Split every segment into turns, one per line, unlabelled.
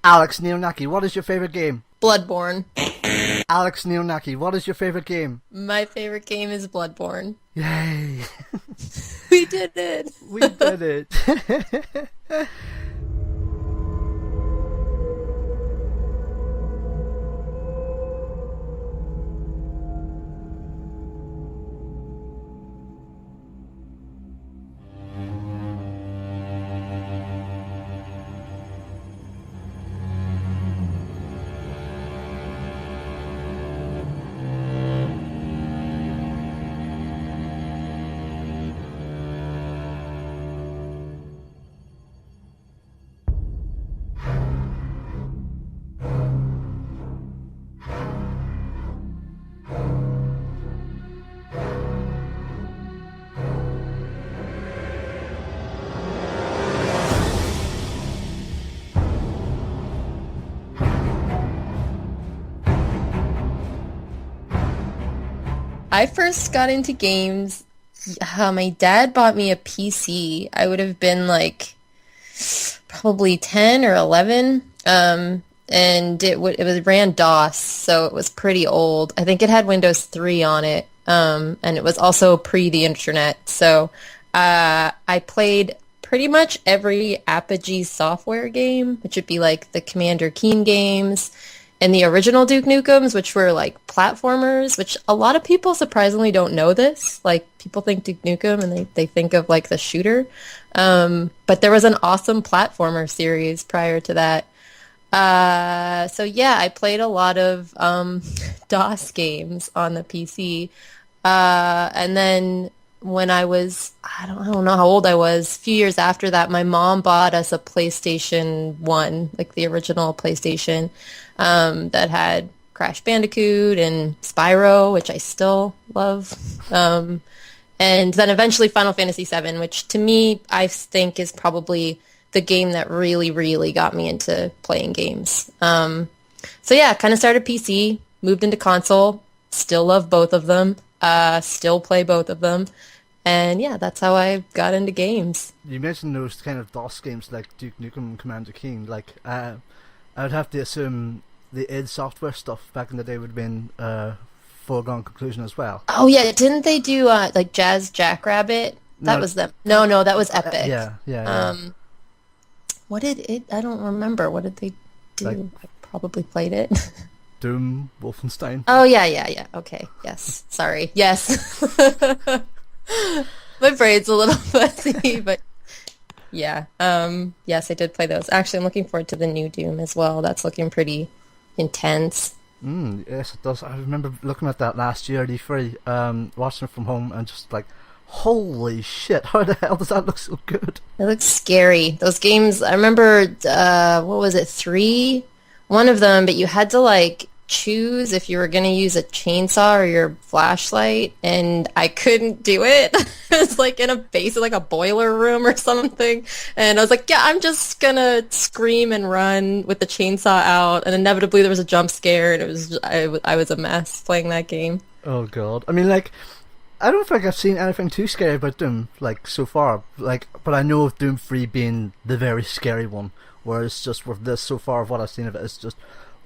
Alex Neonaki, what is your favorite game?
Bloodborne.
Alex Neonaki, what is your favorite game?
My favorite game is Bloodborne.
Yay!
We did it!
We did it!
I first got into games, my dad bought me a PC. I would have been like probably 10 or 11. And it ran DOS, so it was pretty old. I think it had Windows 3 on it. And it was also pre the internet. So I played pretty much every Apogee software game, which would be like the Commander Keen games and the original Duke Nukems, which were like platformers, which a lot of people surprisingly don't know this. Like, people think Duke Nukem and they think of like the shooter. But there was an awesome platformer series prior to that. So yeah, I played a lot of DOS games on the PC. And then when I was, I don't know how old I was, a few years after that, my mom bought us a PlayStation 1, like the original PlayStation, that had Crash Bandicoot and Spyro, which I still love. And then eventually Final Fantasy VII, which to me, I think is probably the game that really, really got me into playing games. So yeah, kind of started PC, moved into console, still love both of them, still play both of them. And yeah, that's how I got into games.
You mentioned those kind of DOS games like Duke Nukem and Commander Keen. Like, I would have to assume the id Software stuff back in the day would have been foregone conclusion as well.
Oh yeah, didn't they do like Jazz Jackrabbit? That was them. No, that was Epic.
Yeah.
What did it? I don't remember. What did they do?
Like,
I probably played it.
Doom, Wolfenstein.
Oh yeah. Okay. Yes. Sorry. Yes. My brain's a little fuzzy, but yeah. Yes, I did play those. Actually, I'm looking forward to the new Doom as well. That's looking pretty intense.
Yes, it does. I remember looking at that last year at E3, watching it from home, and just like, holy shit, how the hell does that look so good?
It looks scary. Those games, I remember, what was it, 3? One of them, but you had to like choose if you were going to use a chainsaw or your flashlight, and I couldn't do it. It was like in a base, like a boiler room or something, and I was like, yeah, I'm just gonna scream and run with the chainsaw out, and inevitably there was a jump scare, and it was I was a mess playing that game.
Oh god. I mean, like, I don't think I've seen anything too scary about Doom, like, so far. Like, but I know of Doom 3 being the very scary one, whereas just with this, so far of what I've seen of it, is just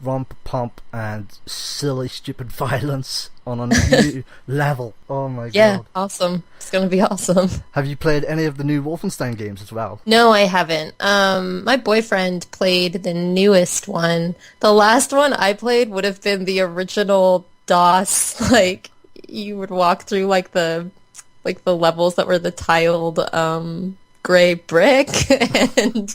romp, pomp, and silly, stupid violence on a new level. Oh my god.
Yeah, awesome. It's gonna be awesome.
Have you played any of the new Wolfenstein games as well?
No, I haven't. My boyfriend played the newest one. The last one I played would have been the original DOS, like, you would walk through like the levels that were the tiled gray brick and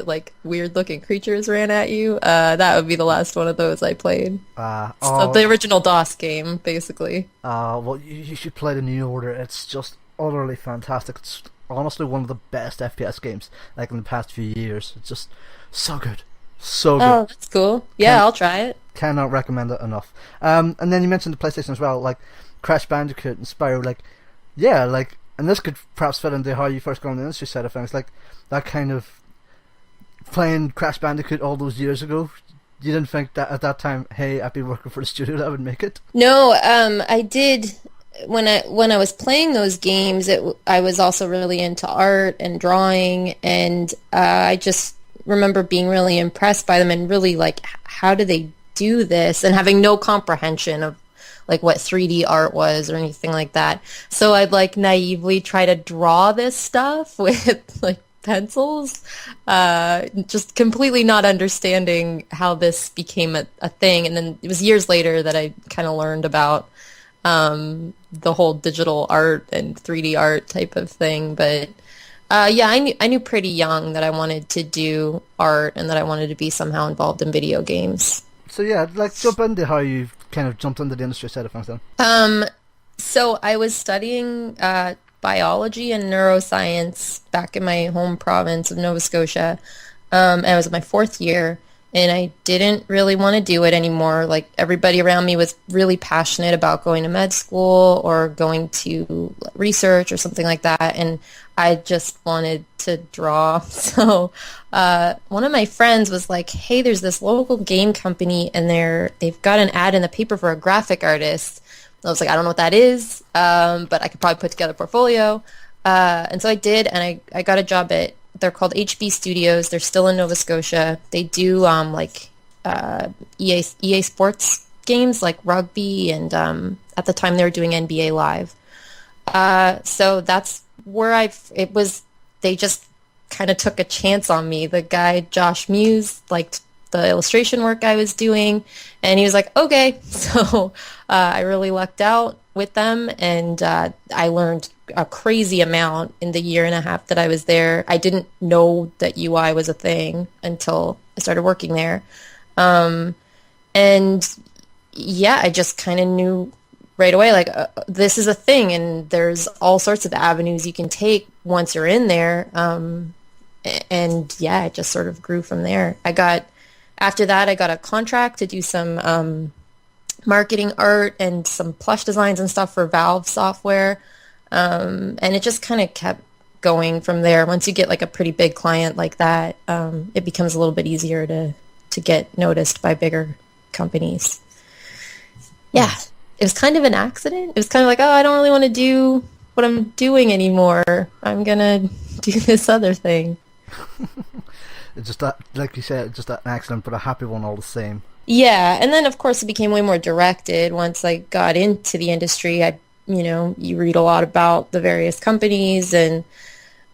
like weird looking creatures ran at you. That would be the last one of those I played. So the original DOS game, basically.
Well, you should play the New Order. It's just utterly fantastic. It's honestly one of the best FPS games like in the past few years. It's just so good. So good.
Oh, that's cool. Yeah, I'll try it.
Cannot recommend it enough. And then you mentioned the PlayStation as well, like Crash Bandicoot and Spyro. Like, yeah, like, and this could perhaps fit into how you first got on the industry side of things. Like, that kind of playing Crash Bandicoot all those years ago, you didn't think that at that time, hey, I'd be working for the studio that would make it?
No, I did. When I was playing those games, I was also really into art and drawing, and I just remember being really impressed by them and really like, how do they do this? And having no comprehension of like what 3D art was or anything like that. So I'd like naively try to draw this stuff with like pencils, just completely not understanding how this became a thing. And then it was years later that I kind of learned about the whole digital art and 3D art type of thing. But yeah, I knew pretty young that I wanted to do art and that I wanted to be somehow involved in video games.
So yeah, like jump into how you kind of jumped into the industry side of things then.
So I was studying biology and neuroscience back in my home province of Nova Scotia. And I was in my 4th year, and I didn't really want to do it anymore. Like, everybody around me was really passionate about going to med school or going to research or something like that, and I just wanted to draw. So one of my friends was like, hey, there's this local game company, and they've got an ad in the paper for a graphic artist. I was like, I don't know what that is, but I could probably put together a portfolio. And so I did, and I got a job they're called HB Studios. They're still in Nova Scotia. They do EA Sports games like rugby, and at the time they were doing NBA Live. So that's where they just kind of took a chance on me. The guy, Josh Muse, liked the illustration work I was doing, and he was like, okay. So I really lucked out with them, and I learned a crazy amount in the year and a half that I was there. I didn't know that UI was a thing until I started working there. And yeah, I just kind of knew right away, like, this is a thing, and there's all sorts of avenues you can take once you're in there. And yeah, it just sort of grew from there. After that, I got a contract to do some marketing art and some plush designs and stuff for Valve software. And it just kind of kept going from there. Once you get like a pretty big client like that, it becomes a little bit easier to get noticed by bigger companies. Yeah, it was kind of an accident. It was kind of like, oh, I don't really want to do what I'm doing anymore. I'm going to do this other thing.
It's just that, like you said, just an accident, but a happy one all the same.
Yeah, and then of course it became way more directed once I got into the industry. You read a lot about the various companies, and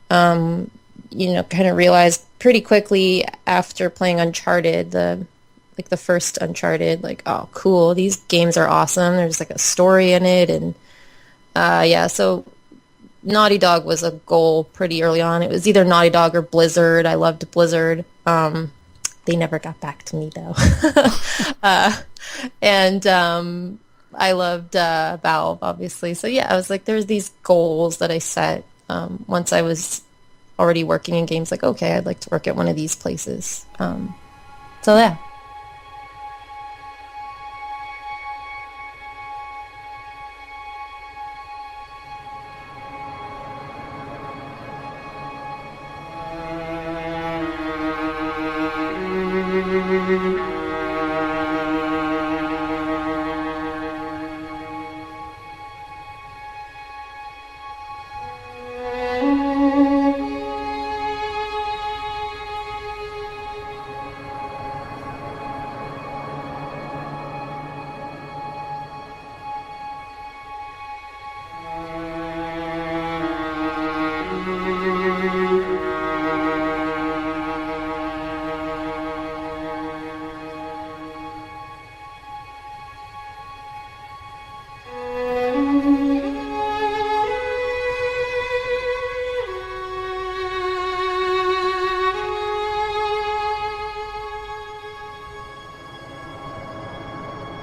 kind of realized pretty quickly after playing Uncharted, the first Uncharted, like, oh, cool, these games are awesome. There's like a story in it, and yeah, so Naughty Dog was a goal pretty early on. It was either Naughty Dog or Blizzard. I loved Blizzard. They never got back to me, though. And I loved Valve, obviously. So yeah, I was like, there's these goals that I set once I was already working in games. Like, okay, I'd like to work at one of these places. So yeah.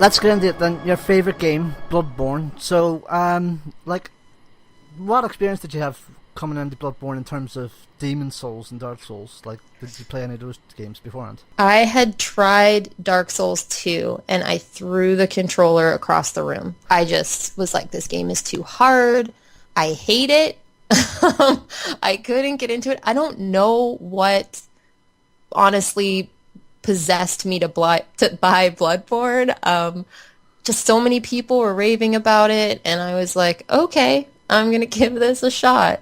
Let's get into it then. Your favourite game, Bloodborne. So, what experience did you have coming into Bloodborne in terms of Demon Souls and Dark Souls? Like, did you play any of those games beforehand?
I had tried Dark Souls 2, and I threw the controller across the room. I just was like, this game is too hard. I hate it. I couldn't get into it. I don't know what, honestly, possessed me to buy Bloodborne. Just so many people were raving about it, and I was like, okay, I'm gonna give this a shot.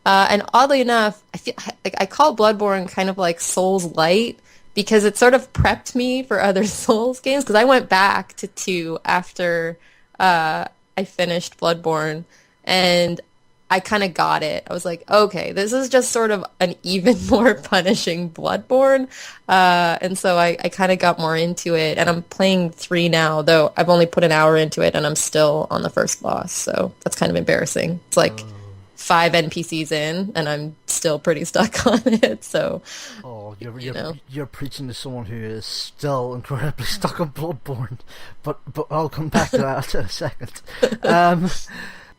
And oddly enough, I feel like I call Bloodborne kind of like Souls Light because it sort of prepped me for other Souls games. Because I went back to 2 after I finished Bloodborne, and I kind of got it. I was like, okay, this is just sort of an even more punishing Bloodborne. And so I kind of got more into it. And I'm playing 3 now, though I've only put an hour into it and I'm still on the first boss. So that's kind of embarrassing. It's like 5 NPCs in and I'm still pretty stuck on it. So,
oh, you're preaching to someone who is still incredibly stuck on Bloodborne. But I'll come back to that in a second.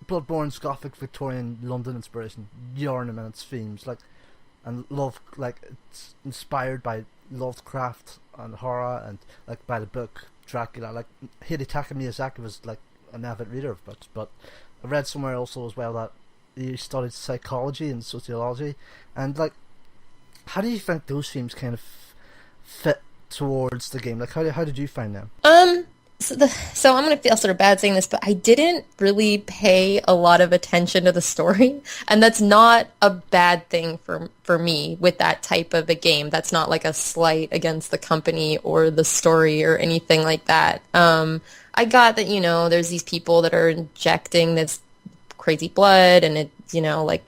Bloodborne's gothic Victorian London inspiration, Yarnum and its themes, and love, it's inspired by Lovecraft and horror, and by the book Dracula. Hidetaka Miyazaki was an avid reader of books, but I read somewhere also as well that he studied psychology and sociology, and how do you think those themes kind of fit towards the game? How did you find them?
So I'm going to feel sort of bad saying this, but I didn't really pay a lot of attention to the story. And that's not a bad thing for me with that type of a game. That's not like a slight against the company or the story or anything like that. I got that, there's these people that are injecting this crazy blood and it, I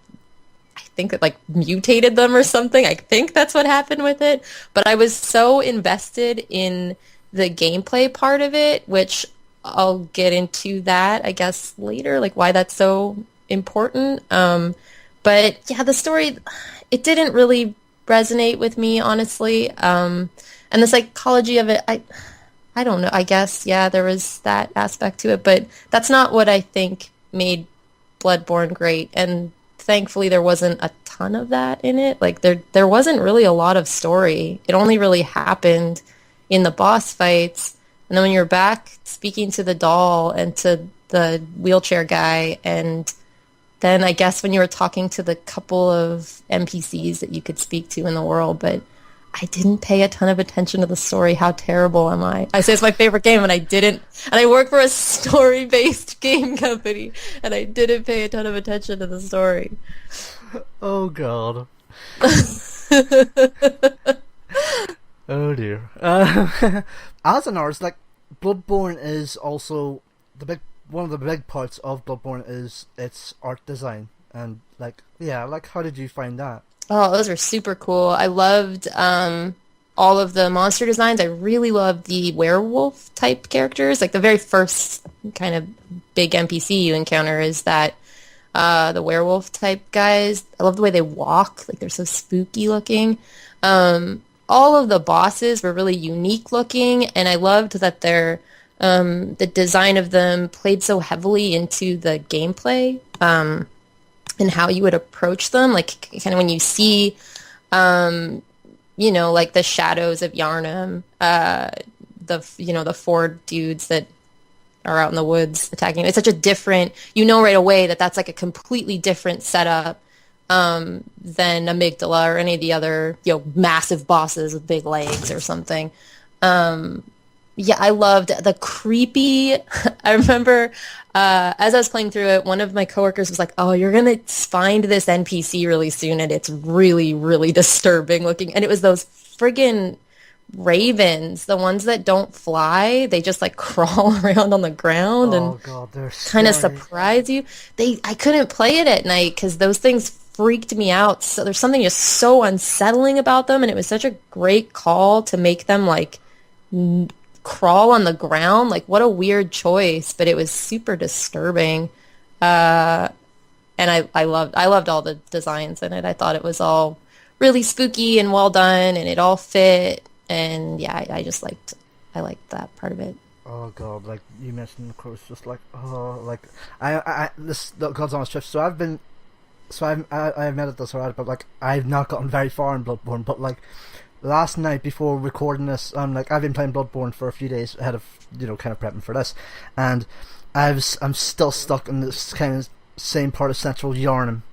think it mutated them or something. I think that's what happened with it. But I was so invested in the gameplay part of it, which I'll get into that, I guess, later, why that's so important. But yeah, the story, it didn't really resonate with me, honestly. And the psychology of it, I don't know. I guess, yeah, there was that aspect to it, but that's not what I think made Bloodborne great. And thankfully, there wasn't a ton of that in it. There wasn't really a lot of story. It only really happened in the boss fights, and then when you're back speaking to the doll and to the wheelchair guy, and then I guess when you were talking to the couple of NPCs that you could speak to in the world, but I didn't pay a ton of attention to the story. How terrible am I? I say it's my favorite game, and I didn't, and I work for a story-based game company, and I didn't pay a ton of attention to the story.
Oh, God. Oh dear. As an artist, Bloodborne is also one of the big parts of Bloodborne is its art design, and how did you find that?
Oh, those are super cool. I loved all of the monster designs. I really loved the werewolf type characters. The very first kind of big NPC you encounter is that the werewolf type guys. I love the way they walk. They're so spooky looking. All of the bosses were really unique looking, and I loved that the design of them played so heavily into the gameplay and how you would approach them. Kind of when you see, the shadows of Yarnum, the 4 dudes that are out in the woods attacking. It's such a different, right away that that's a completely different setup than Amygdala or any of the other, massive bosses with big legs or something. Yeah, I loved the creepy. I remember as I was playing through it, one of my coworkers was like, "Oh, you're gonna find this NPC really soon, and it's really, really disturbing looking." And it was those friggin' ravens, the ones that don't fly. They just crawl around on the ground and kind of surprise you. I couldn't play it at night because those things freaked me out. So there's something just so unsettling about them, and it was such a great call to make them crawl on the ground. What a weird choice, but it was super disturbing. And I loved all the designs in it. I thought it was all really spooky and well done, and it all fit. And yeah, I liked that part of it.
Oh God, you mentioned the crows, just this God's honest truth. So I admitted this already, but I've not gotten very far in Bloodborne. But last night before recording this, I've been playing Bloodborne for a few days ahead of kind of prepping for this, and I'm still stuck in this kind of same part of Central Yarnum,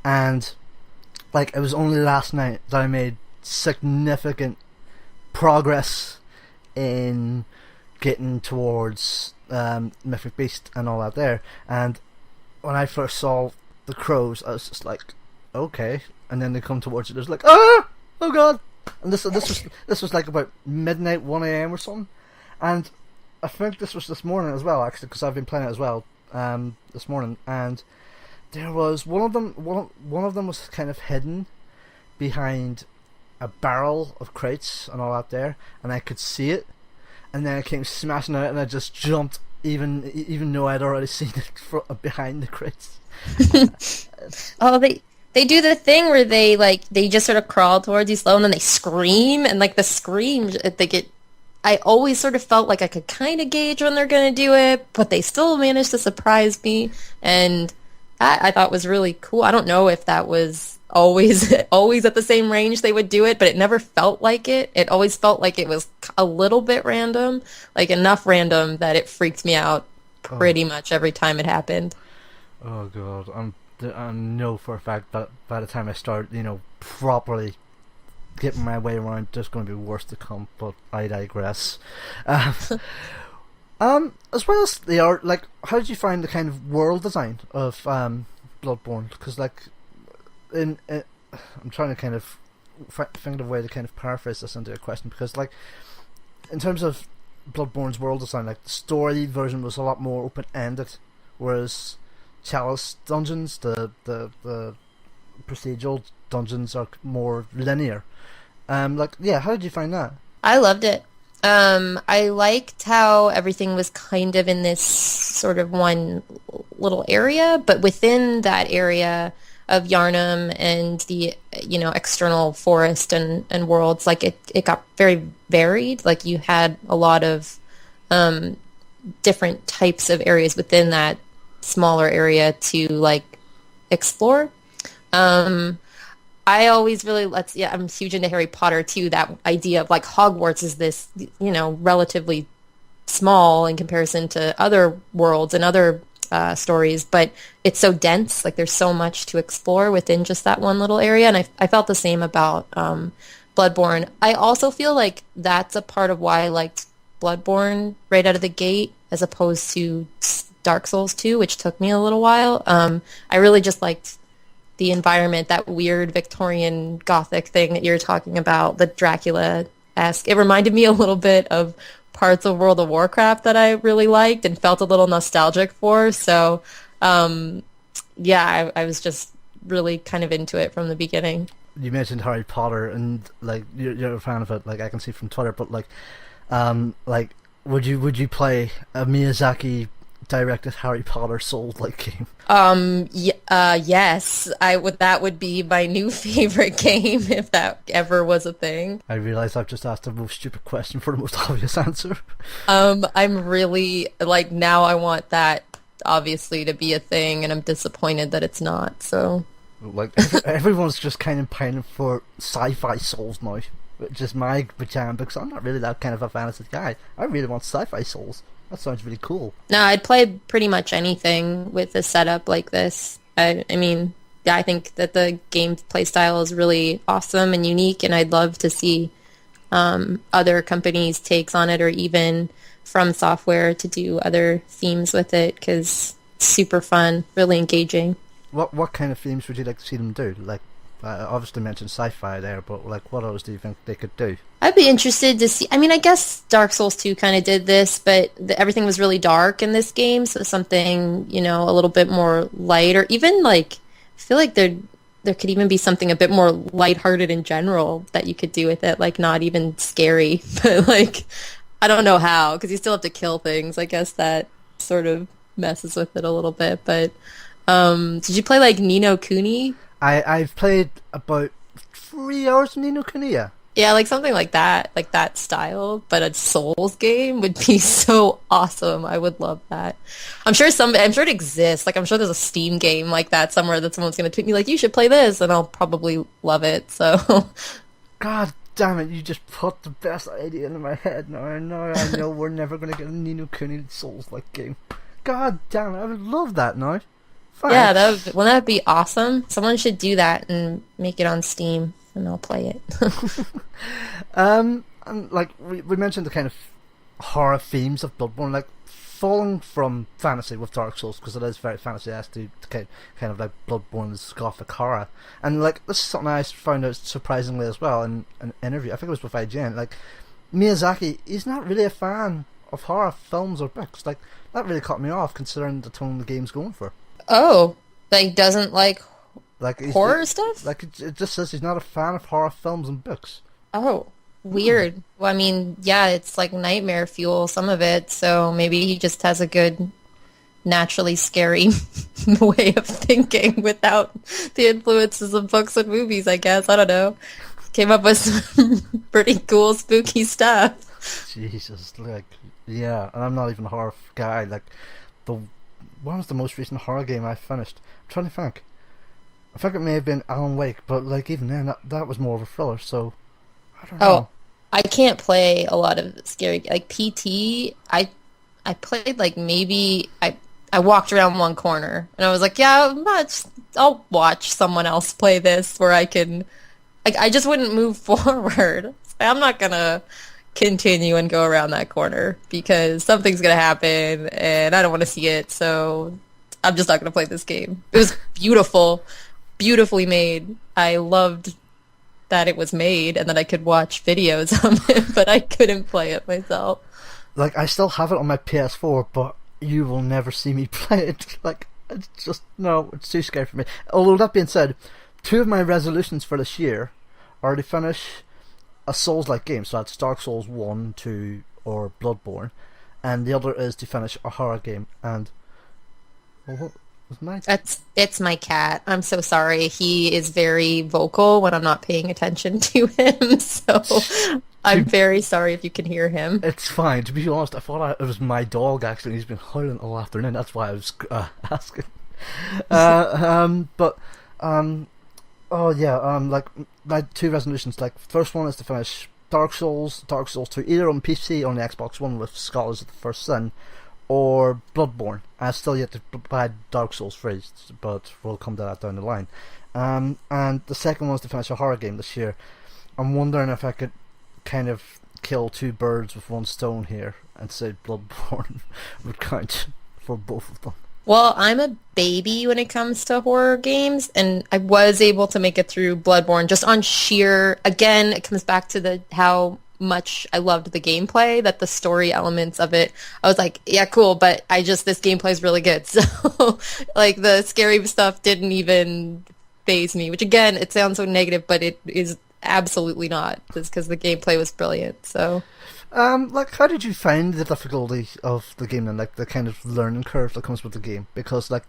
and it was only last night that I made significant progress in getting towards Mythic Beast and all that there. And when I first saw the crows, I was just okay, and then they come towards you. There's like, ah, oh god, and this was like about midnight, 1 a.m. or something, and I think this was this morning as well, actually, because I've been playing it as well, this morning, and there was one of them was kind of hidden behind a barrel of crates and all that there, and I could see it, and then I came smashing out, and I just jumped, even though I'd already seen it behind the crates.
Oh, they do the thing where they just sort of crawl towards you slow, and then they scream, and like the scream, I always sort of felt like I could kind of gauge when they're going to do it, but they still managed to surprise me, and that I thought was really cool. I don't know if that was always at the same range they would do it, but it never felt like it. It always felt like it was a little bit random, like enough random that it freaked me out pretty much every time it happened.
Oh god, I know for a fact that by the time I start, properly getting my way around, there's going to be worse to come, but I digress. As well as the art, like, how did you find the kind of world design of Bloodborne? Because, like, I'm trying to kind of think of a way to kind of paraphrase this into a question, because, like, in terms of Bloodborne's world design, like, the story version was a lot more open-ended, whereas Chalice Dungeons, the procedural dungeons, are more linear. How did you find that?
I loved it. I liked how everything was kind of in this sort of one little area, but within that area of Yharnam and the external forest and worlds, like it got very varied. Like you had a lot of different types of areas within that smaller area to like explore. I always really I'm huge into Harry Potter too. That idea of like Hogwarts is this, relatively small in comparison to other worlds and other stories, but it's so dense. Like there's so much to explore within just that one little area, and I felt the same about Bloodborne. I also feel like that's a part of why I liked Bloodborne right out of the gate, as opposed to Dark Souls 2, which took me a little while. I really just liked the environment, that weird Victorian Gothic thing that you're talking about, the Dracula-esque. It reminded me a little bit of parts of World of Warcraft that I really liked and felt a little nostalgic for. So, I was just really kind of into it from the beginning.
You mentioned Harry Potter, and like you're a fan of it. Like I can see from Twitter, but would you play a Miyazaki directed Harry Potter Souls-like game?
Yes, I would. That would be my new favorite game if that ever was a thing.
I realize I've just asked the most stupid question for the most obvious answer.
I'm really now I want that obviously to be a thing, and I'm disappointed that it's not. So,
like everyone's just kind of pining for sci-fi Souls now, which is my jam, because I'm not really that kind of a fantasy guy. I really want sci-fi Souls. That sounds really cool. No,
I'd play pretty much anything with a setup like this. I think that the gameplay style is really awesome and unique, and I'd love to see other companies' takes on it, or even From Software to do other themes with it, because it's super fun, really engaging.
What kind of themes would you like to see them do? Like, obviously mentioned sci-fi there, but like, what else do you think they could do?
I'd be interested to see. I guess Dark Souls 2 kind of did this, but everything was really dark in this game, so something, a little bit more light, or even I feel like there could even be something a bit more lighthearted in general that you could do with it, like not even scary, but I don't know how, because you still have to kill things. I guess that sort of messes with it a little bit, but did you play Ni no Kuni?
I've played about 3 hours of Ni no Kuni.
Yeah, something like that style, but a Souls game would be so awesome. I would love that. I'm sure it exists. I'm sure there's a Steam game like that somewhere that someone's going to tweet me you should play this, and I'll probably love it. So,
God damn it, you just put the best idea into my head now. I know we're never going to get a Ni no Kuni Souls-like game. God damn it, I would love that now. Fine.
Yeah, that would be awesome. Someone should do that and make it on Steam, and I'll play it.
And we mentioned the kind of horror themes of Bloodborne. falling from fantasy with Dark Souls because it is very fantasy-esque to kind of like Bloodborne's gothic horror. And like this is something I found out surprisingly as well in an interview. I think it was with IGN. Like Miyazaki, he's not really a fan of horror films or books. Like that really caught me off considering the tone the game's going for.
Oh, like doesn't like horror stuff?
Like it just says he's not a fan of horror films and books.
Oh, weird. Well, I mean, yeah, it's like nightmare fuel, some of it, so maybe he just has a good, naturally scary way of thinking without the influences of books and movies, I guess. I don't know. Came up with some pretty cool, spooky stuff.
Jesus, like, yeah, and I'm not even a horror guy. Like, when was the most recent horror game I finished? I'm trying to think. I think it may have been Alan Wake, but like even then, that was more of a thriller, so I don't know.
Oh, I can't play a lot of scary, like PT. I played like maybe I walked around one corner and I was like, yeah, I'll watch someone else play this where I can, like, I just wouldn't move forward. I'm not gonna continue and go around that corner because something's gonna happen and I don't want to see it, so I'm just not gonna play this game. It was beautiful, beautifully made. I loved that it was made and that I could watch videos of it, but I couldn't play it myself.
Like, I still have it on my PS4, but you will never see me play it. Like, it's just, no, it's too scary for me. Although, that being said, 2 of my resolutions for this year are to finish a Souls-like game, so that's Dark Souls 1, 2, or Bloodborne, and the other is to finish a horror game, and... Well, what was mine?
It's my cat. I'm so sorry. He is very vocal when I'm not paying attention to him, so I'm very sorry if you can hear him.
It's fine. To be honest, I thought it was my dog, actually. He's been howling all afternoon. That's why I was asking. Oh yeah, like my 2 resolutions. Like, first one is to finish Dark Souls 2, either on PC or on the Xbox One with Scholars of the First Sin, or Bloodborne. I still yet to buy Dark Souls 3, but we'll come to that down the line. And the second one is to finish a horror game this year. I'm wondering if I could kind of kill 2 birds with 1 stone here and say Bloodborne would count for both of them.
Well, I'm a baby when it comes to horror games, and I was able to make it through Bloodborne just on sheer, again, it comes back to how much I loved the gameplay, that the story elements of it, I was like, yeah, cool, but this gameplay is really good. So, like, the scary stuff didn't even faze me, which, again, it sounds so negative, but it is absolutely not, just because the gameplay was brilliant, so...
like, how did you find the difficulty of the game and like the kind of learning curve that comes with the game? Because like,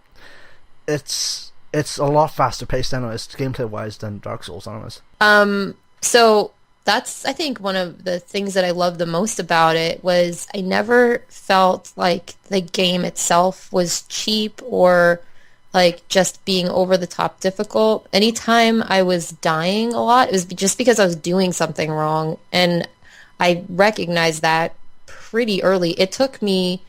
it's a lot faster paced anyways, gameplay wise, than Dark Souls anyways.
So that's, I think, one of the things that I loved the most about it was I never felt like the game itself was cheap or like just being over the top difficult. Anytime I was dying a lot, it was just because I was doing something wrong, and I recognized that pretty early. It took me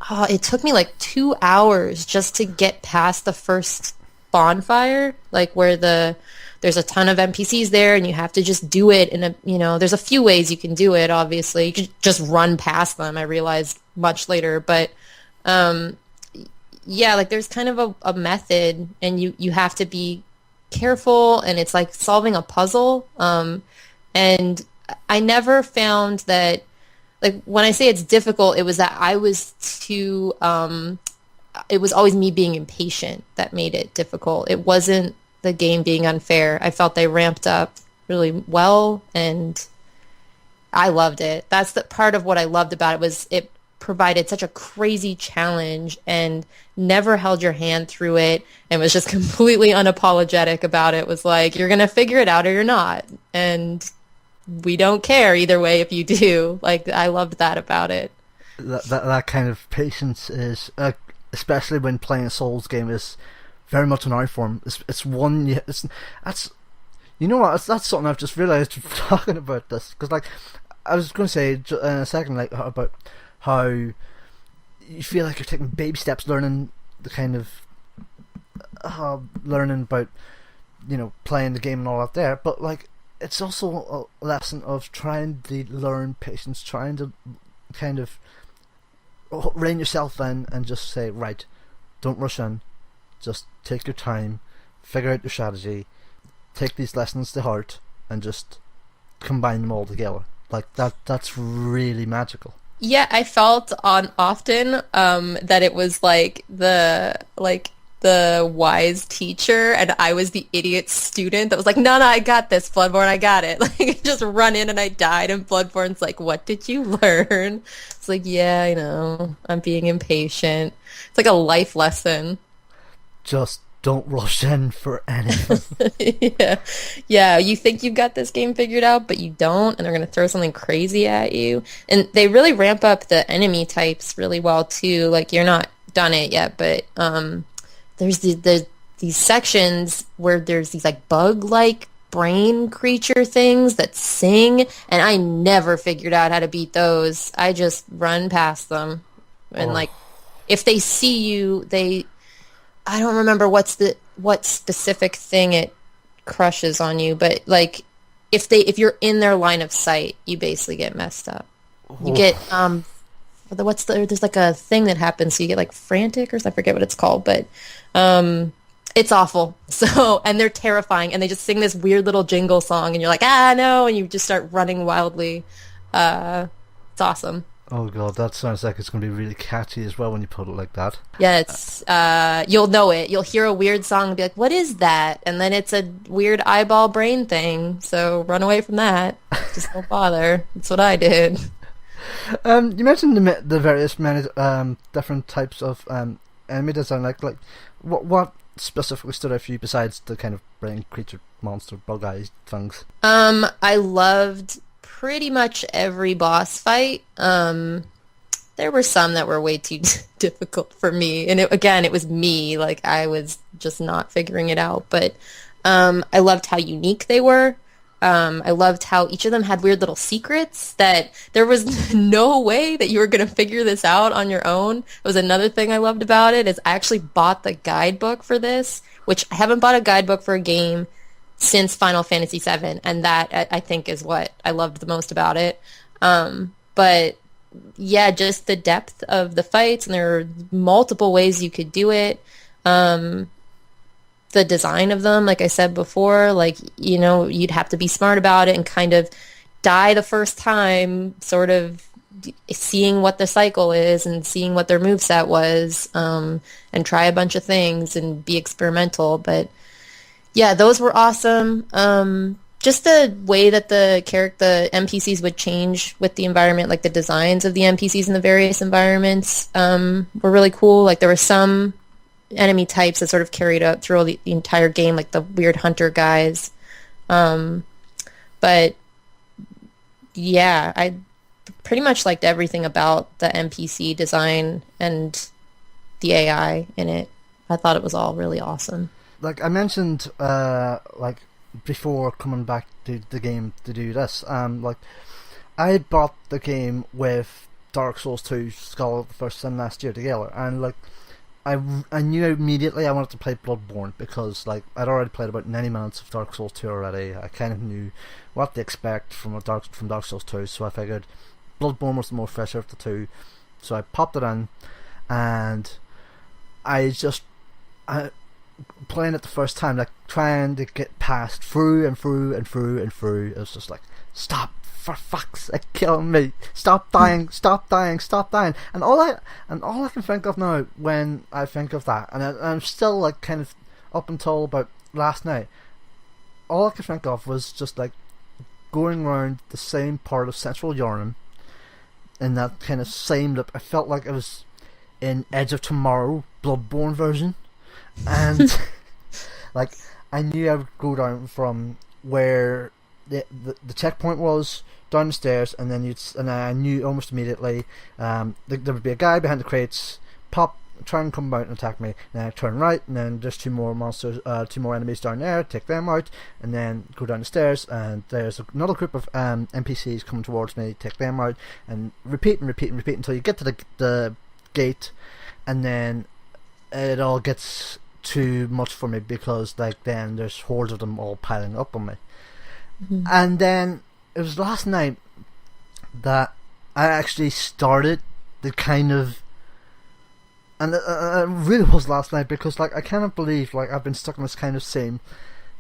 like 2 hours just to get past the first bonfire, like where there's a ton of NPCs there and you have to just do it in there's a few ways you can do it, obviously. You could just run past them, I realized much later, but yeah, like there's kind of a method, and you have to be careful, and it's like solving a puzzle, and I never found that, like, when I say it's difficult, it was that I was too, it was always me being impatient that made it difficult. It wasn't the game being unfair. I felt they ramped up really well, and I loved it. That's the part of what I loved about it, was it provided such a crazy challenge and never held your hand through it, and was just completely unapologetic about it. It was like, you're going to figure it out or you're not. And we don't care either way if you do. Like, I loved that about it. That
kind of patience is, especially when playing a Souls game, is very much an art form. It's one. That's you know what? That's something I've just realized talking about this, because like I was going to say in a second, like about how you feel like you're taking baby steps, learning the kind of learning about playing the game and all that there, but like, it's also a lesson of trying to learn patience, trying to kind of rein yourself in and just say, right, don't rush in, just take your time, figure out your strategy, take these lessons to heart, and just combine them all together. Like that's really magical.
Yeah, I felt on often that it was like the wise teacher and I was the idiot student that was like, no, I got this, Bloodborne, I got it. Like, just run in and I died, and Bloodborne's like, what did you learn? It's like, yeah, I know, I'm being impatient. It's like a life lesson.
Just don't rush in for anything.
Yeah, you think you've got this game figured out, but you don't, and they're going to throw something crazy at you. And they really ramp up the enemy types really well, too. Like, you're not done it yet, but there's these sections where there's these, like, bug-like brain creature things that sing, and I never figured out how to beat those. I just run past them. And, like, if they see you, I don't remember what specific thing it crushes on you, but like if you're in their line of sight, you basically get messed up. You get there's like a thing that happens, so you get like frantic, or I forget what it's called, but it's awful. So, and they're terrifying, and they just sing this weird little jingle song, and you're like, no, and you just start running wildly. It's awesome.
Oh god, that sounds like it's going to be really catchy as well when you put it like that.
Yeah, it's you'll know it. You'll hear a weird song and be like, what is that? And then it's a weird eyeball brain thing. So run away from that. Just don't bother. That's what I did.
You mentioned the various many different types of enemy design. Like what specifically stood out for you besides the kind of brain creature monster bug eyes things?
I loved pretty much every boss fight. There were some that were way too difficult for me, and it was me. Like, I was just not figuring it out. But I loved how unique they were. I loved how each of them had weird little secrets that there was no way that you were going to figure this out on your own. It was another thing I loved about it, is I actually bought the guidebook for this, which I haven't bought a guidebook for a game since Final Fantasy VII, and that I think is what I loved the most about it. But yeah, just the depth of the fights, and there are multiple ways you could do it. The design of them, like I said before, like, you'd have to be smart about it and kind of die the first time, sort of seeing what the cycle is and seeing what their moveset was, and try a bunch of things and be experimental. But yeah, those were awesome. Just the way that the NPCs would change with the environment, like the designs of the NPCs in the various environments, were really cool. Like, there were some enemy types that sort of carried up through the entire game, like the weird hunter guys. But yeah, I pretty much liked everything about the NPC design and the AI in it. I thought it was all really awesome.
Like I mentioned, like before coming back to the game to do this, like I bought the game with Dark Souls 2 Skull the First Sin last year together, and like I knew immediately I wanted to play Bloodborne, because like I'd already played about 90 minutes of Dark Souls 2 already. I kind of knew what to expect from Dark Souls 2, so I figured Bloodborne was the more fresher of the two, so I popped it in, and playing it the first time, like trying to get past through and through and through and through. It was just like, stop, for fuck's sake, kill me! Stop dying! Stop dying! Stop dying! And all I can think of now when I think of that, and I'm still like kind of up until about last night, all I could think of was just like going around the same part of Central Yharnam in that kind of same loop. I felt like I was in Edge of Tomorrow Bloodborne version. And like I knew I would go down from where the checkpoint was, down the stairs, and then I knew almost immediately there would be a guy behind the crates, try and come out and attack me. And then I turn right, and then there's two more enemies down there, take them out, and then go down the stairs, and there's another group of NPCs coming towards me, take them out, and repeat until you get to the gate, and then it all gets too much for me, because like then there's hordes of them all piling up on me. Mm-hmm. And then it was last night that I actually started the kind of, and it really was last night, because like I cannot believe like I've been stuck in this kind of same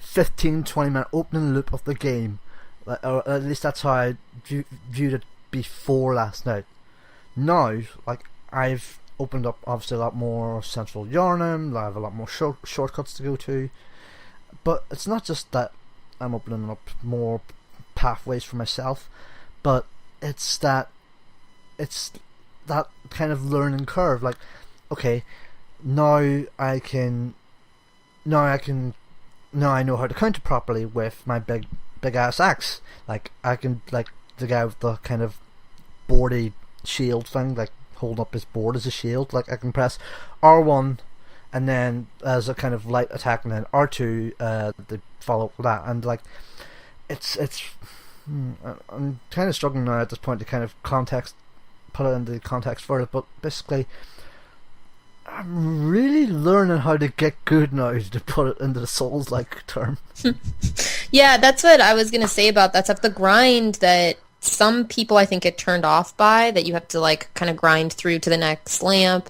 15-20 minute opening loop of the game, like, or at least that's how I viewed it before last night. Now, like, I've opened up obviously a lot more Central Yarnum, I have a lot more shortcuts to go to, but it's not just that I'm opening up more pathways for myself, but it's that kind of learning curve. Like, okay, now I know how to counter properly with my big ass axe. Like, I can, like, the guy with the kind of boardy shield thing, like holding up his board as a shield, like I can press R1 and then as a kind of light attack, and then R2 to follow up with that. And like I'm kind of struggling now at this point to kind of put it into context further, but basically I'm really learning how to get good now, to put it into the Souls-like term.
Yeah, that's what I was going to say about that stuff. The grind that some people, I think, get turned off by, that you have to like kind of grind through to the next lamp.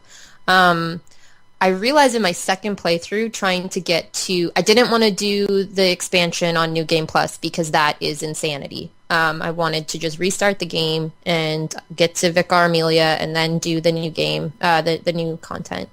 I realized in my second playthrough, trying to get to, I didn't want to do the expansion on New Game Plus because that is insanity. I wanted to just restart the game and get to Vicar Amelia and then do the new game, the new content.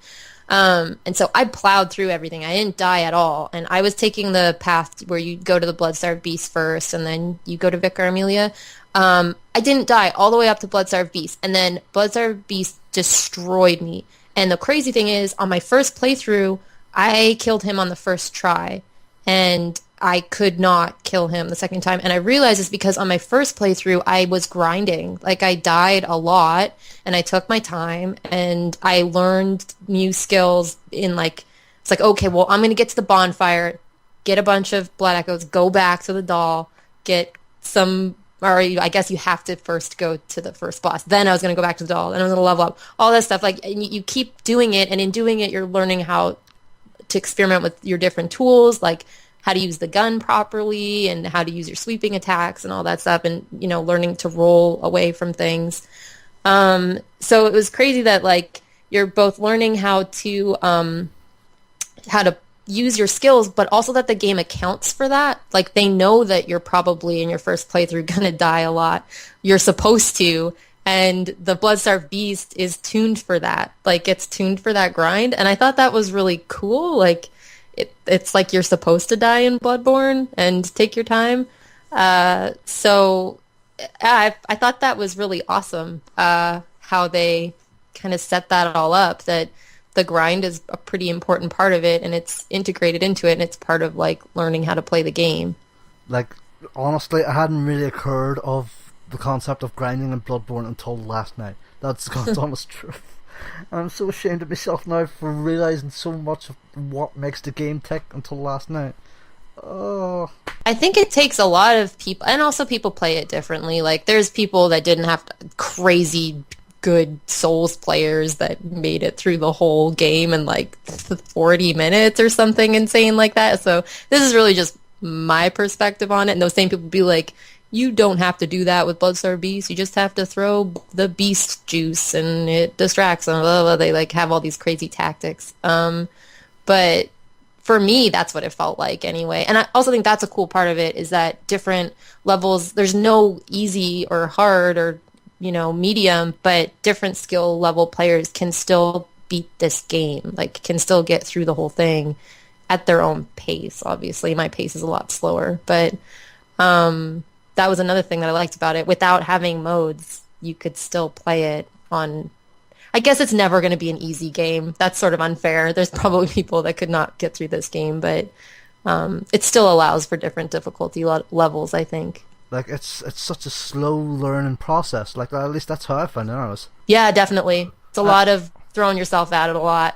And so I plowed through everything. I didn't die at all. And I was taking the path where you go to the Blood-Starved Beast first and then you go to Vicar Amelia. I didn't die all the way up to Blood-Starved Beast. And then Blood-Starved Beast destroyed me. And the crazy thing is, on my first playthrough, I killed him on the first try. And I could not kill him the second time. And I realized it's because on my first playthrough, I was grinding. Like, I died a lot, and I took my time, and I learned new skills in, like, it's like, okay, well, I'm going to get to the bonfire, get a bunch of blood echoes, go back to the doll, get some, or I guess you have to first go to the first boss. Then I was going to go back to the doll, and I was going to level up. All that stuff. Like, and you keep doing it, and in doing it, you're learning how to experiment with your different tools, like how to use the gun properly and how to use your sweeping attacks and all that stuff, and, you know, learning to roll away from things. So it was crazy that, like, you're both learning how to use your skills, but also that the game accounts for that. Like, they know that you're probably in your first playthrough gonna die a lot. You're supposed to, and the Blood-Starved Beast is tuned for that. Like, it's tuned for that grind, and I thought that was really cool. Like, it's like you're supposed to die in Bloodborne and take your time. So I thought that was really awesome, how they kind of set that all up, that the grind is a pretty important part of it, and it's integrated into it, and it's part of, like, learning how to play the game. Like,
honestly, I hadn't really occurred of the concept of grinding in Bloodborne until last night. That's God's honest truth. I'm so ashamed of myself now for realising so much of what makes the game tick until last night. Oh.
I think it takes a lot of people, and also people play it differently. Like, there's people that didn't have crazy good Souls players that made it through the whole game in like 40 minutes or something insane like that. So this is really just my perspective on it. And those same people be like, you don't have to do that with Blood-Starved Beast. You just have to throw the beast juice and it distracts them. Blah, blah, blah. They like have all these crazy tactics. But for me, that's what it felt like anyway. And I also think that's a cool part of it, is that different levels, there's no easy or hard or, you know, medium, but different skill level players can still beat this game, like can still get through the whole thing at their own pace. Obviously, my pace is a lot slower, but that was another thing that I liked about it. Without having modes, you could still play it on... I guess it's never going to be an easy game. That's sort of unfair. There's probably people that could not get through this game, but it still allows for different difficulty levels, I think.
Like, it's such a slow learning process. Like, at least that's how I found it.
Yeah, definitely. It's a lot of throwing yourself at it a lot.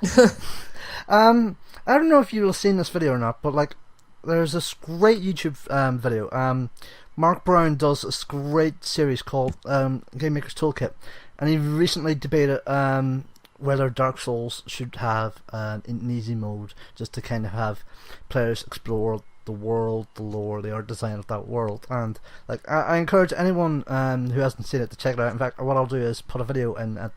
I don't know if you've seen this video or not, but like, there's this great YouTube video. Mark Brown does this great series called Game Maker's Toolkit, and he recently debated whether Dark Souls should have an easy mode, just to kind of have players explore the world, the lore, the art design of that world. And like I encourage anyone who hasn't seen it to check it out. In fact, what I'll do is put a video in at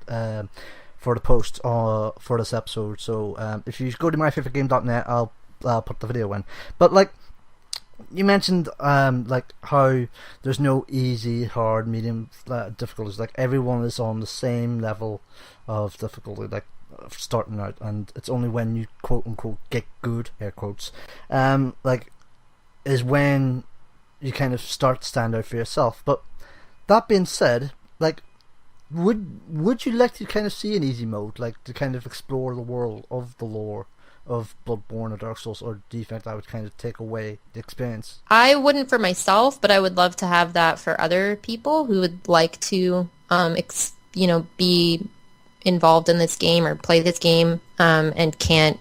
for the post for this episode. So if you go to myfavouritegame.net, I'll put the video in. But like you mentioned, like how there's no easy, hard, medium, difficulties. Like everyone is on the same level of difficulty, like starting out, and it's only when you quote unquote get good, air quotes, like is when you kind of start to stand out for yourself. But that being said, like would you like to kind of see an easy mode, like to kind of explore the world of the lore of Bloodborne or Dark Souls, or do you think that would kind of take away the experience?
I wouldn't for myself, but I would love to have that for other people who would like to, be involved in this game or play this game, and can't.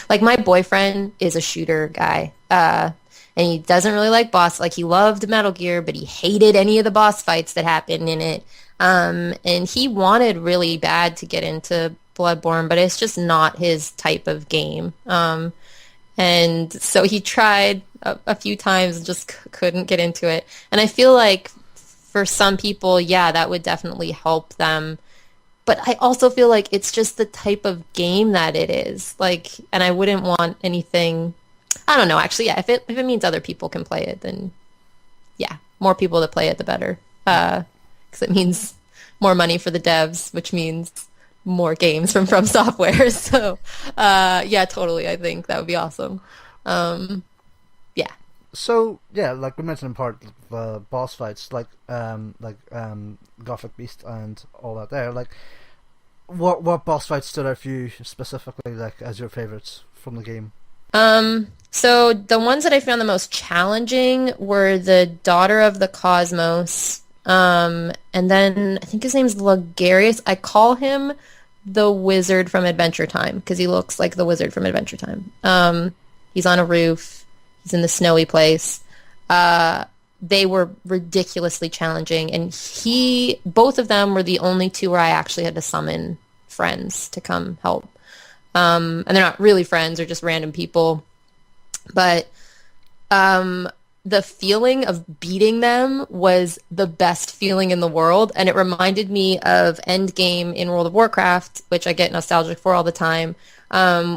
Like my boyfriend is a shooter guy, and he doesn't really like boss. Like he loved Metal Gear, but he hated any of the boss fights that happened in it. And he wanted really bad to get into Bloodborne, but it's just not his type of game. And so he tried a few times and just couldn't get into it. And I feel like for some people, yeah, that would definitely help them. But I also feel like it's just the type of game that it is. Like, and I wouldn't want anything. I don't know. Actually, yeah. If it means other people can play it, then yeah, more people to play it, the better. Because it means more money for the devs, which means more games from Software. So yeah, totally. I think that would be awesome. Yeah.
So yeah, like we mentioned in part, boss fights, like Gothic Beast and all that. There, like, what boss fights stood out for you specifically, like as your favorites from the game?
So the ones that I found the most challenging were the Daughter of the Cosmos. And then I think his name's Logarius. I call him the wizard from Adventure Time because he looks like the wizard from Adventure Time. He's on a roof. He's in the snowy place. They were ridiculously challenging, and both of them were the only two where I actually had to summon friends to come help. And they're not really friends; they're just random people. But the feeling of beating them was the best feeling in the world, and it reminded me of Endgame in World of Warcraft, which I get nostalgic for all the time,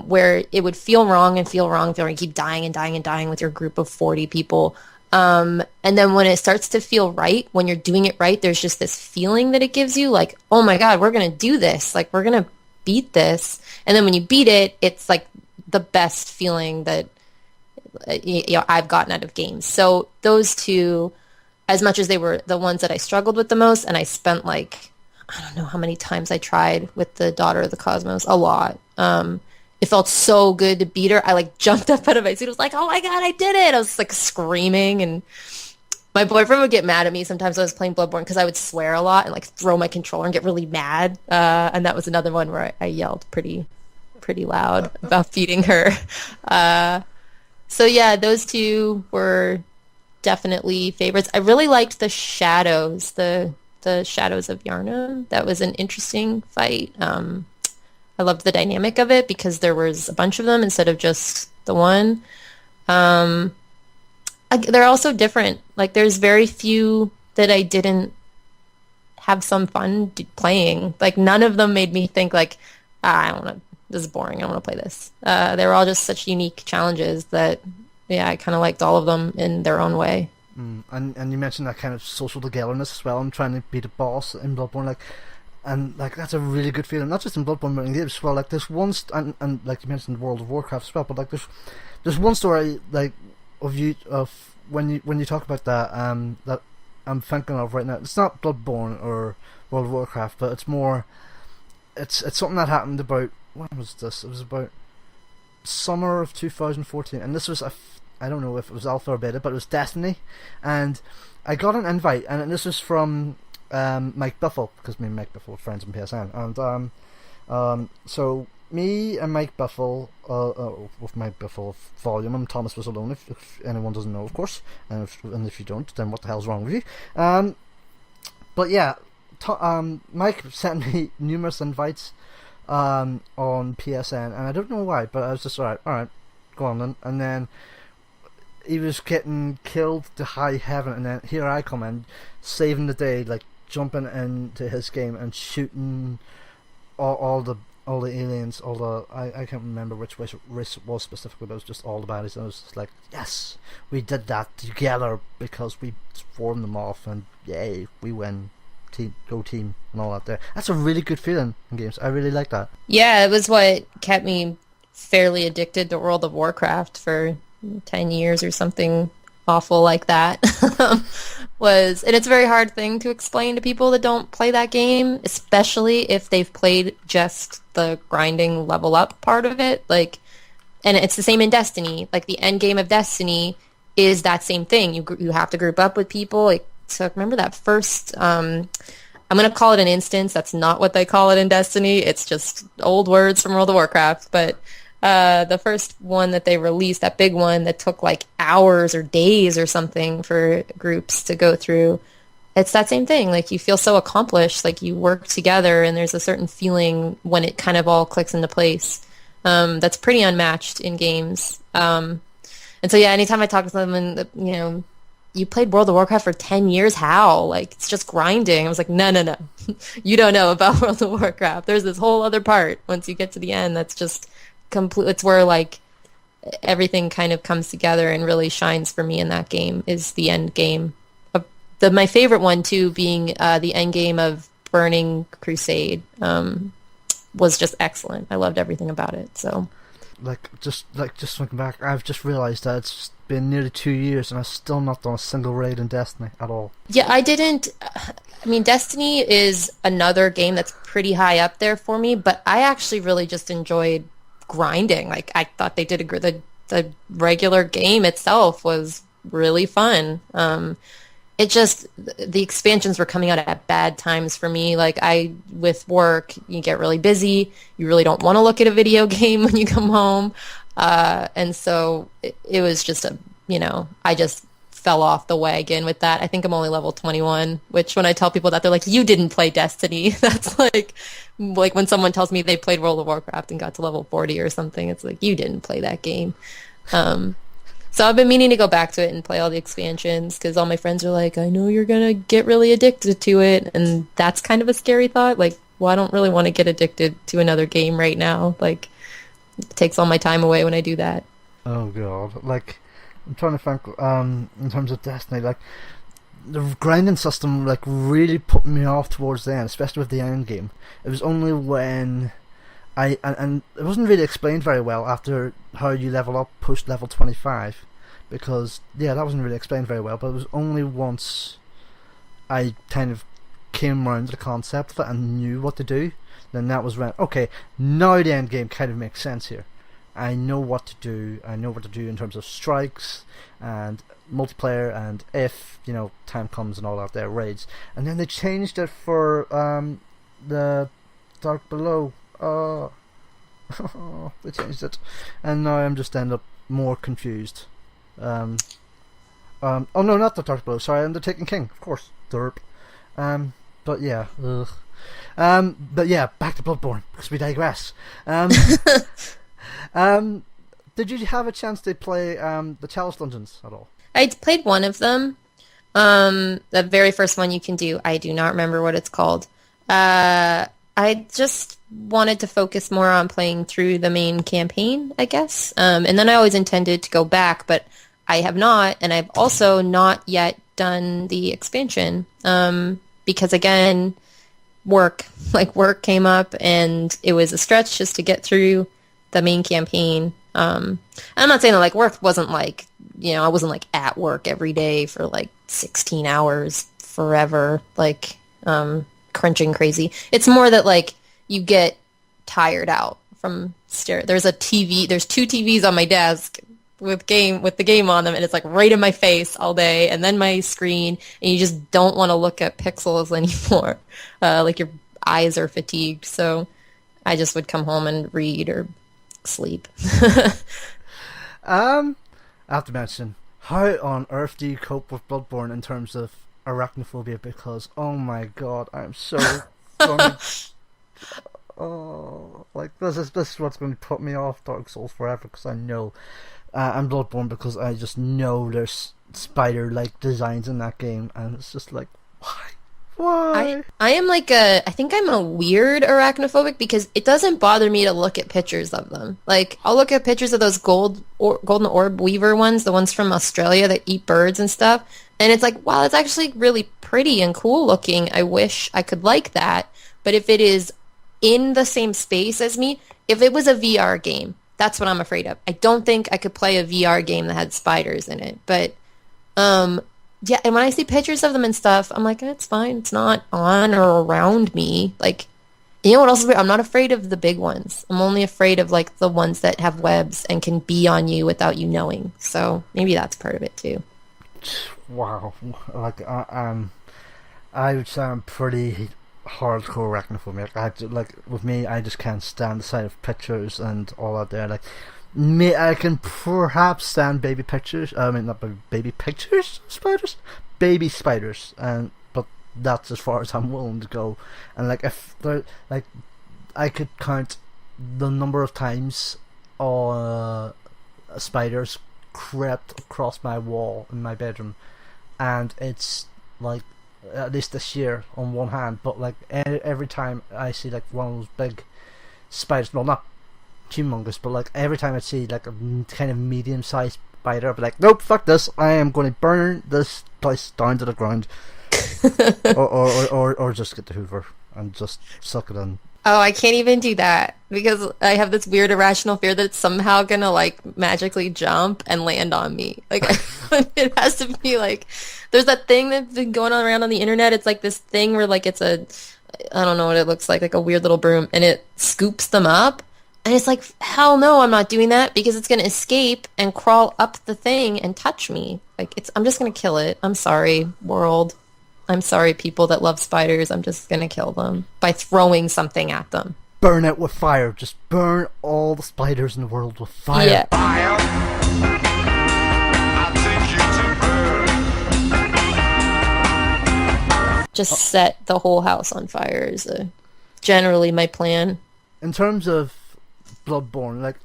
where it would feel wrong and feel wrong, you keep dying and dying and dying with your group of 40 people. And then when it starts to feel right, when you're doing it right, there's just this feeling that it gives you, like, oh my God, we're going to do this. Like, we're going to beat this. And then when you beat it, it's like the best feeling that I've gotten out of games. So those two, as much as they were the ones that I struggled with the most, and I spent like, I don't know how many times I tried with the Daughter of the Cosmos, a lot. It felt so good to beat her. I like jumped up out of my seat. I was like, oh my God, I did it. I was like screaming, and my boyfriend would get mad at me sometimes when I was playing Bloodborne because I would swear a lot and like throw my controller and get really mad. And that was another one where I yelled pretty loud about beating her. So yeah, those two were definitely favorites. I really liked the Shadows, the Shadows of Yharnam. That was an interesting fight. I loved the dynamic of it because there was a bunch of them instead of just the one. They're also different. Like there's very few that I didn't have some fun playing. Like none of them made me think like, I don't want to. This is boring. I don't want to play this. They were all just such unique challenges that, yeah, I kind of liked all of them in their own way.
And you mentioned that kind of social togetherness as well. I'm trying to beat a boss in Bloodborne, and that's a really good feeling. Not just in Bloodborne, but in games as well. Like there's one, and like you mentioned, World of Warcraft as well. But like there's one story like of when you talk about that that I'm thinking of right now. It's not Bloodborne or World of Warcraft, but it's more. It's something that happened about. When was this? It was about summer of 2014, and this was I don't know if it was alpha or beta, but it was Destiny, and I got an invite, and this was from Mike Biffle, because me and Mike Biffle were friends in PSN, and so me and Mike Biffle, with Mike Biffle volume, and Thomas was alone, if anyone doesn't know, of course, and if you don't, then what the hell's wrong with you? But yeah, Mike sent me numerous invites on PSN, and I don't know why, but I was just alright, go on then. And then he was getting killed to high heaven, and then here I come in, saving the day, like jumping into his game and shooting all the aliens, I can't remember which race it was specifically, but it was just all the baddies, and I was just like, yes, we did that together because we formed them off, and yay, we win. Go team and all that there. That's a really good feeling in games. I really like that.
Yeah, it was what kept me fairly addicted to World of Warcraft for 10 years or something awful like that. And it's a very hard thing to explain to people that don't play that game, especially if they've played just the grinding level up part of it. Like, and it's the same in Destiny. Like, the end game of Destiny is that same thing. You have to group up with people. Like, so remember that first, I'm going to call it an instance. That's not what they call it in Destiny. It's just old words from World of Warcraft. But the first one that they released, that big one that took like hours or days or something for groups to go through, it's that same thing. Like, you feel so accomplished, like you work together, and there's a certain feeling when it kind of all clicks into place. That's pretty unmatched in games. And so, yeah, anytime I talk to someone that, you played World of Warcraft for 10 years? How? Like, it's just grinding. I was like, no. You don't know about World of Warcraft. There's this whole other part once you get to the end that's just complete. It's where, like, everything kind of comes together and really shines for me in that game, is the end game. My favorite one, too, being the end game of Burning Crusade, was just excellent. I loved everything about it, so...
Just looking back, I've just realised that it's been nearly 2 years and I've still not done a single raid in Destiny at all.
Yeah, I didn't. I mean, Destiny is another game that's pretty high up there for me, but I actually really just enjoyed grinding. Like, I thought they did the regular game itself was really fun. It just, the expansions were coming out at bad times for me. Like, with work, you get really busy. You really don't want to look at a video game when you come home. And so it was just I just fell off the wagon with that. I think I'm only level 21, which when I tell people that, they're like, you didn't play Destiny. That's like when someone tells me they played World of Warcraft and got to level 40 or something, it's like, you didn't play that game. So I've been meaning to go back to it and play all the expansions, because all my friends are like, I know you're going to get really addicted to it. And that's kind of a scary thought. Like, well, I don't really want to get addicted to another game right now. Like, it takes all my time away when I do that.
Oh, God. Like, I'm trying to think, in terms of Destiny, like, the grinding system, like, really put me off towards the end, especially with the end game. It was only when... and it wasn't really explained very well after how you level up post level 25, because that wasn't really explained very well, but it was only once I kind of came around to the concept of it and knew what to do, then that was when, okay, now the end game kind of makes sense here. I know what to do. I know what to do in terms of strikes and multiplayer, and if time comes and all that there, raids. And then they changed it for the Dark Below. They changed it, and now I'm just end up more confused. Oh no, not the Dark Below. Sorry, I'm the Taken King, of course. Derp. But yeah, but yeah, back to Bloodborne, because we digress. Did you have a chance to play the Chalice Dungeons at all?
I played one of them. The very first one you can do. I do not remember what it's called. I just wanted to focus more on playing through the main campaign, I guess. And then I always intended to go back, but I have not, and I've also not yet done the expansion. Because again, work came up, and it was a stretch just to get through the main campaign. I'm not saying that work wasn't I wasn't at work every day for 16 hours forever, crunching crazy. It's more that you get tired out from stare. There's two TVs on my desk with the game on them, and it's right in my face all day, and then my screen, and you just don't want to look at pixels anymore. Your eyes are fatigued, so I just would come home and read or sleep.
I have to mention, how on earth do you cope with Bloodborne in terms of arachnophobia? Because oh my god, I'm so this is what's going to put me off Dark Souls forever, because I know and Bloodborne because I just know there's spider-like designs in that game, and it's just like, why? Why?
I am I think I'm a weird arachnophobic because it doesn't bother me to look at pictures of them. Like, I'll look at pictures of those golden orb weaver ones, the ones from Australia that eat birds and stuff, and it's like, wow, it's actually really pretty and cool looking. I wish I could like that. But if it is in the same space as me, if it was a VR game, that's what I'm afraid of. I don't think I could play a VR game that had spiders in it. But yeah, and when I see pictures of them and stuff, I'm like, it's fine. It's not on or around me. Like, you know what else is weird? I'm not afraid of the big ones. I'm only afraid of, like, the ones that have webs and can be on you without you knowing. So maybe that's part of it, too.
Wow. Like, I would say I'm pretty hardcore arachnophobic. Like, with me, I just can't stand the sight of pictures and all that there. Like, me, I can perhaps stand baby pictures. I mean, not baby pictures, spiders, baby spiders, and but that's as far as I'm willing to go. And like, if there, like, I could count the number of times spiders crept across my wall in my bedroom, and it's like at least this year on one hand. But like every time I see like one of those big spiders, well, not humongous, but like every time I see like a kind of medium-sized spider, I'll be like, nope, fuck this, I am going to burn this place down to the ground. or just get the Hoover and just suck it in.
Oh, I can't even do that because I have this weird irrational fear that it's somehow gonna like magically jump and land on me. Like, it has to be like, there's that thing that's been going on around on the internet. It's like this thing where like I don't know what it looks like a weird little broom, and it scoops them up. And it's like, hell no, I'm not doing that because it's going to escape and crawl up the thing and touch me. Like, I'm just going to kill it. I'm sorry, world. I'm sorry, people that love spiders. I'm just going to kill them by throwing something at them.
Burn it with fire. Just burn all the spiders in the world with fire.
Yeah.
Fire. I take you to burn.
Just set the whole house on fire is generally my plan.
In terms of Bloodborne, like,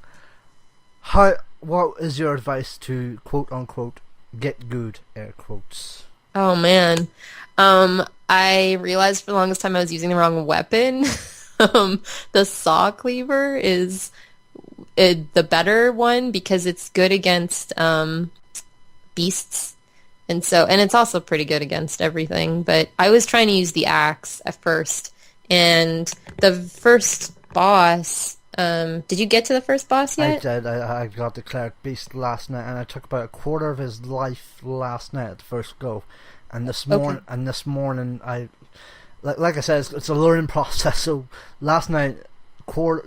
what is your advice to quote unquote get good, air quotes?
Oh man, I realized for the longest time I was using the wrong weapon. The saw cleaver is the better one because it's good against beasts, and it's also pretty good against everything. But I was trying to use the axe at first, and the first boss. Did you get to the first boss yet?
I did. I got declared beast last night, and I took about a quarter of his life last night at the first go. And this morning, I like I said, it's a learning process. So last night, about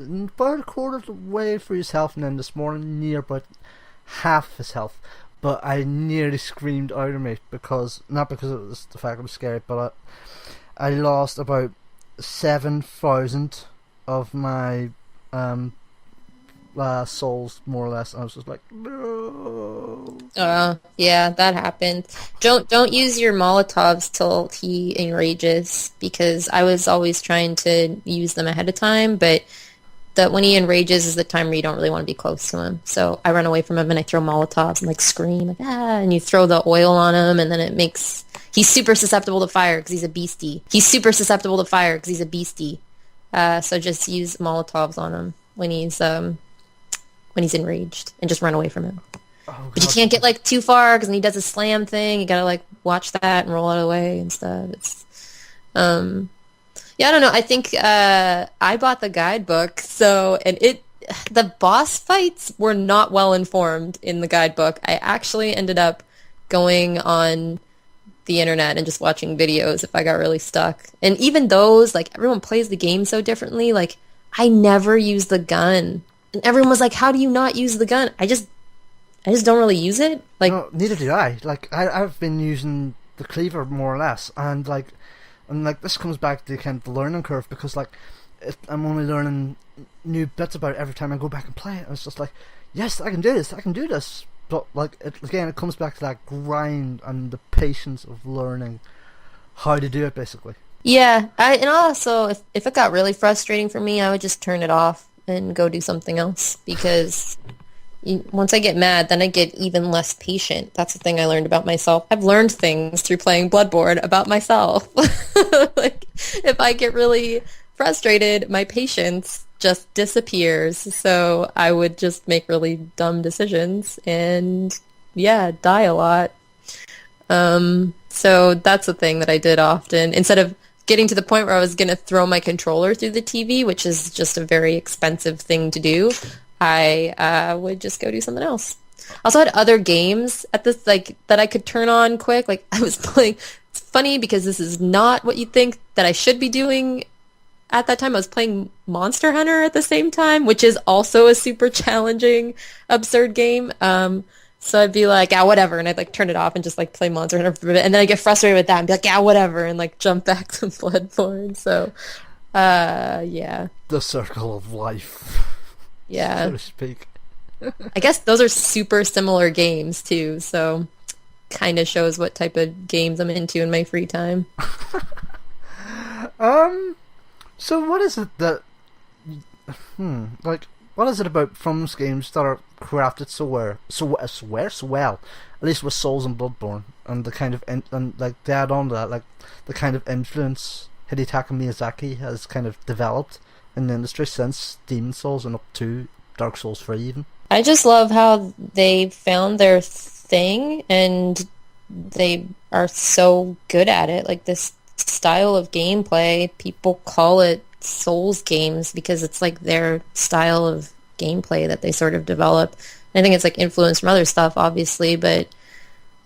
a quarter of the way through his health, and then this morning near about half his health. But I nearly screamed out of me not because it was the fact I was scared, but I lost about 7,000 of my souls, more or less. I was just like, no.
Yeah, that happened. Don't use your Molotovs till he enrages, because I was always trying to use them ahead of time, but that when he enrages is the time where you don't really want to be close to him. So I run away from him and I throw Molotovs and like scream like, and you throw the oil on him, and then he's super susceptible to fire because he's a beastie. So just use Molotovs on him when he's enraged, and just run away from him. Oh, but you can't get like too far because when he does a slam thing, you gotta like watch that and roll out of the way and stuff. It's yeah, I don't know. I think I bought the guidebook, the boss fights were not well informed in the guidebook. I actually ended up going on the internet and just watching videos if I got really stuck. And even those, like, everyone plays the game so differently. Like, I never use the gun, and everyone was like, "How do you not use the gun?" I just don't really use it. Like,
no, neither do I. Like, I've been using the cleaver more or less, and this comes back to kind of the learning curve, because like I'm only learning new bits about it every time I go back and play it. And it's just like, yes, I can do this. But like it comes back to that grind and the patience of learning how to do it, basically.
Yeah, and also if it got really frustrating for me, I would just turn it off and go do something else, because once I get mad, then I get even less patient. That's the thing I learned about myself. I've learned things through playing Bloodborne about myself. Like, if I get really frustrated, my patience just disappears. So I would just make really dumb decisions and, yeah, die a lot. So that's the thing that I did often. Instead of getting to the point where I was going to throw my controller through the TV, which is just a very expensive thing to do, I would just go do something else. I also had other games at this, like, that I could turn on quick. Like, I was playing, it's funny because this is not what you think that I should be doing at that time. I was playing Monster Hunter at the same time, which is also a super challenging, absurd game. So I'd be like, yeah, whatever, and I'd like turn it off and just like play Monster Hunter for a bit, and then I get frustrated with that and be like, yeah, whatever, and like jump back to Bloodborne. So, yeah.
The circle of life,
Yeah.
so to speak.
I guess those are super similar games too, so kind of shows what type of games I'm into in my free time.
So what is it that, like, what is it about From's games that are crafted so well, at least with Souls and Bloodborne, and the kind of and like they add on to that, like the kind of influence Hidetaka Miyazaki has kind of developed in the industry since Demon Souls and up to Dark Souls 3 even.
I just love how they found their thing and they are so good at it. Like this style of gameplay, people call it Souls games because it's like their style of gameplay that they sort of develop. And I think it's like influenced from other stuff, obviously, but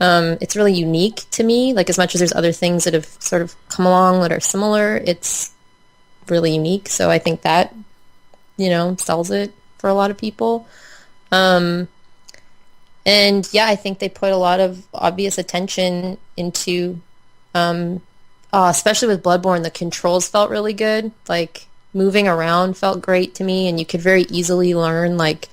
it's really unique to me. Like as much as there's other things that have sort of come along that are similar, it's really unique. So I think that, sells it for a lot of people. And yeah, I think they put a lot of obvious attention into, especially with Bloodborne, the controls felt really good. Like moving around felt great to me, and you could very easily learn like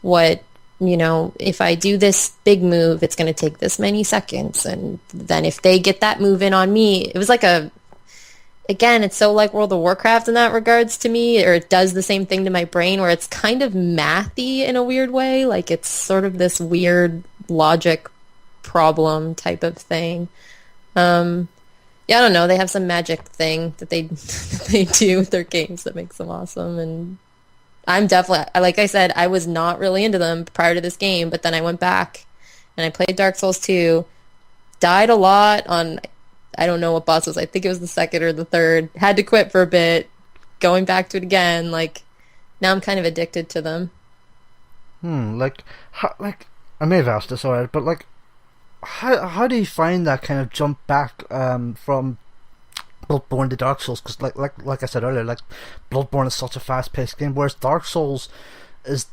what, if I do this big move, it's going to take this many seconds. And then if they get that move in on me, it was like again, it's so like World of Warcraft in that regards to me, or it does the same thing to my brain where it's kind of mathy in a weird way. Like it's sort of this weird logic problem type of thing. Yeah, I don't know. They have some magic thing that they do with their games that makes them awesome. And I'm definitely, like I said, I was not really into them prior to this game, but then I went back and I played Dark Souls 2, died a lot on, I don't know what boss was. I think it was the second or the third. Had to quit for a bit, going back to it again. Like, now I'm kind of addicted to them.
Like I may have asked this already, but like, how do you find that kind of jump back from Bloodborne to Dark Souls? Because like I said earlier, like Bloodborne is such a fast-paced game, whereas Dark Souls is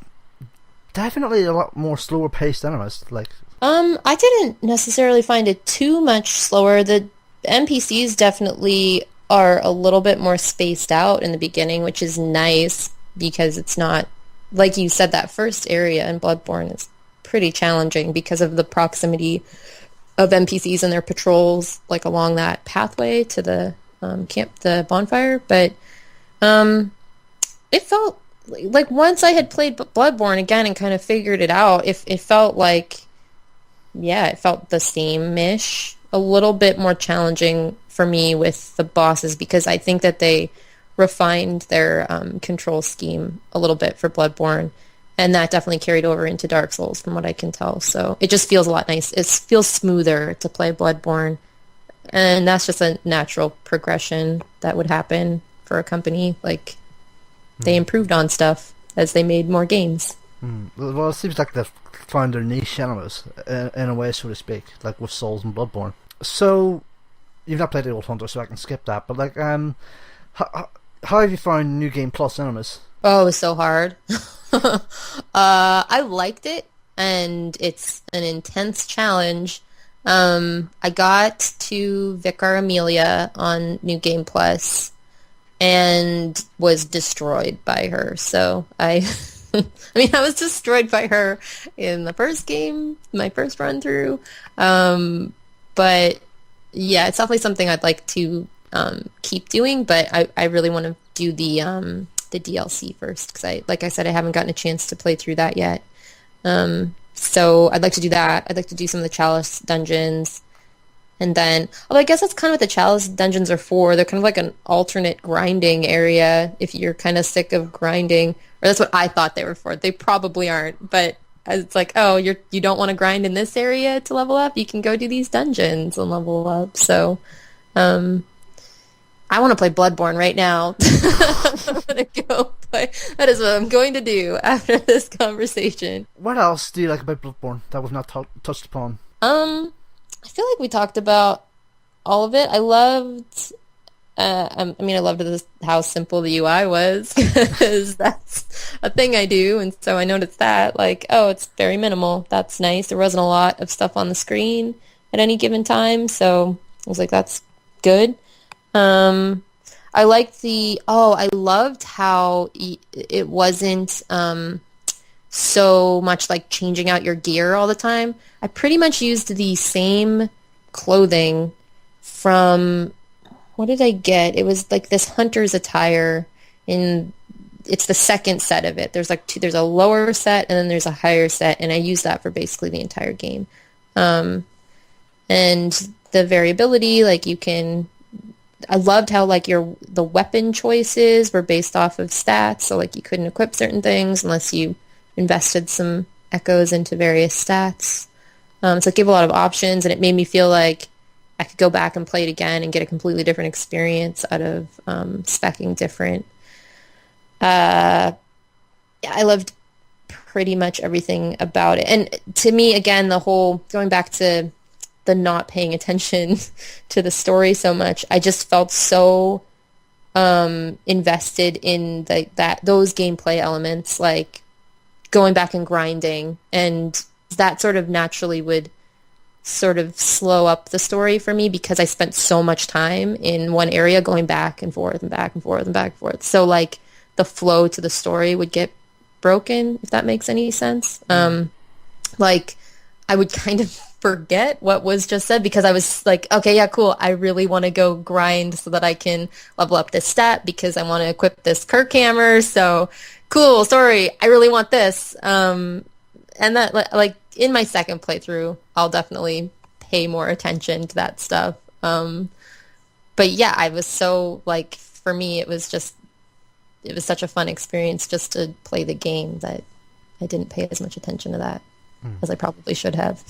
definitely a lot more slower paced enemies. Like,
I didn't necessarily find it too much slower. The NPCs definitely are a little bit more spaced out in the beginning, which is nice because it's not, like you said, that first area in Bloodborne is pretty challenging because of the proximity of NPCs and their patrols, like along that pathway to the camp, the bonfire. But it felt like once I had played Bloodborne again and kind of figured it out, it felt like, yeah, it felt the same-ish. A little bit more challenging for me with the bosses because I think that they refined their control scheme a little bit for Bloodborne, and that definitely carried over into Dark Souls from what I can tell. So it just feels a lot nice. It feels smoother to play Bloodborne, and that's just a natural progression that would happen for a company. Like, they improved on stuff as they made more games.
Well, it seems like they've found their niche enemies, in a way, so to speak, like with Souls and Bloodborne. So, you've not played the Old Hunter, so I can skip that, but like, how have you found New Game Plus enemies?
Oh, it was so hard. I liked it, and it's an intense challenge. I got to Vicar Amelia on New Game Plus and was destroyed by her. So I I was destroyed by her in the first game, my first run through. But yeah, it's definitely something I'd like to keep doing, but I really want to do the DLC first because like I said, I haven't gotten a chance to play through that yet. So I'd like to do that. I'd like to do some of the Chalice Dungeons. And then, although I guess that's kind of what the Chalice Dungeons are for. They're kind of like an alternate grinding area if you're kind of sick of grinding. Or that's what I thought they were for. They probably aren't, but it's like, oh, you don't want to grind in this area to level up? You can go do these dungeons and level up. So, I want to play Bloodborne right now. I'm going to go play. That is what I'm going to do after this conversation.
What else do you like about Bloodborne that we've not touched upon?
I feel like we talked about all of it. I loved, I loved how simple the UI was, because that's a thing I do, and so I noticed that, like, oh, it's very minimal. That's nice. There wasn't a lot of stuff on the screen at any given time, so I was like, that's good. I loved how it wasn't so much like changing out your gear all the time. I pretty much used the same clothing from, what did I get? It was like this hunter's attire it's the second set of it. There's like there's a lower set and then there's a higher set, and I used that for basically the entire game. And the variability, like I loved how like the weapon choices were based off of stats, so like you couldn't equip certain things unless you invested some echoes into various stats. So it gave a lot of options, and it made me feel like I could go back and play it again and get a completely different experience out of speccing different. I loved pretty much everything about it. And to me, again, the whole going back to the not paying attention to the story so much, I just felt so invested in those gameplay elements, like going back and grinding, and that sort of naturally would sort of slow up the story for me because I spent so much time in one area going back and forth and back and forth and back and forth. So like the flow to the story would get broken, if that makes any sense. Like I would kind of forget what was just said because I was like, okay, yeah, cool. I really want to go grind so that I can level up this stat because I want to equip this Kirk hammer. So cool, sorry, I really want this. And that, like, in my second playthrough, I'll definitely pay more attention to that stuff. But yeah, I was so, like, for me, it was such a fun experience just to play the game that I didn't pay as much attention to that as I probably should have.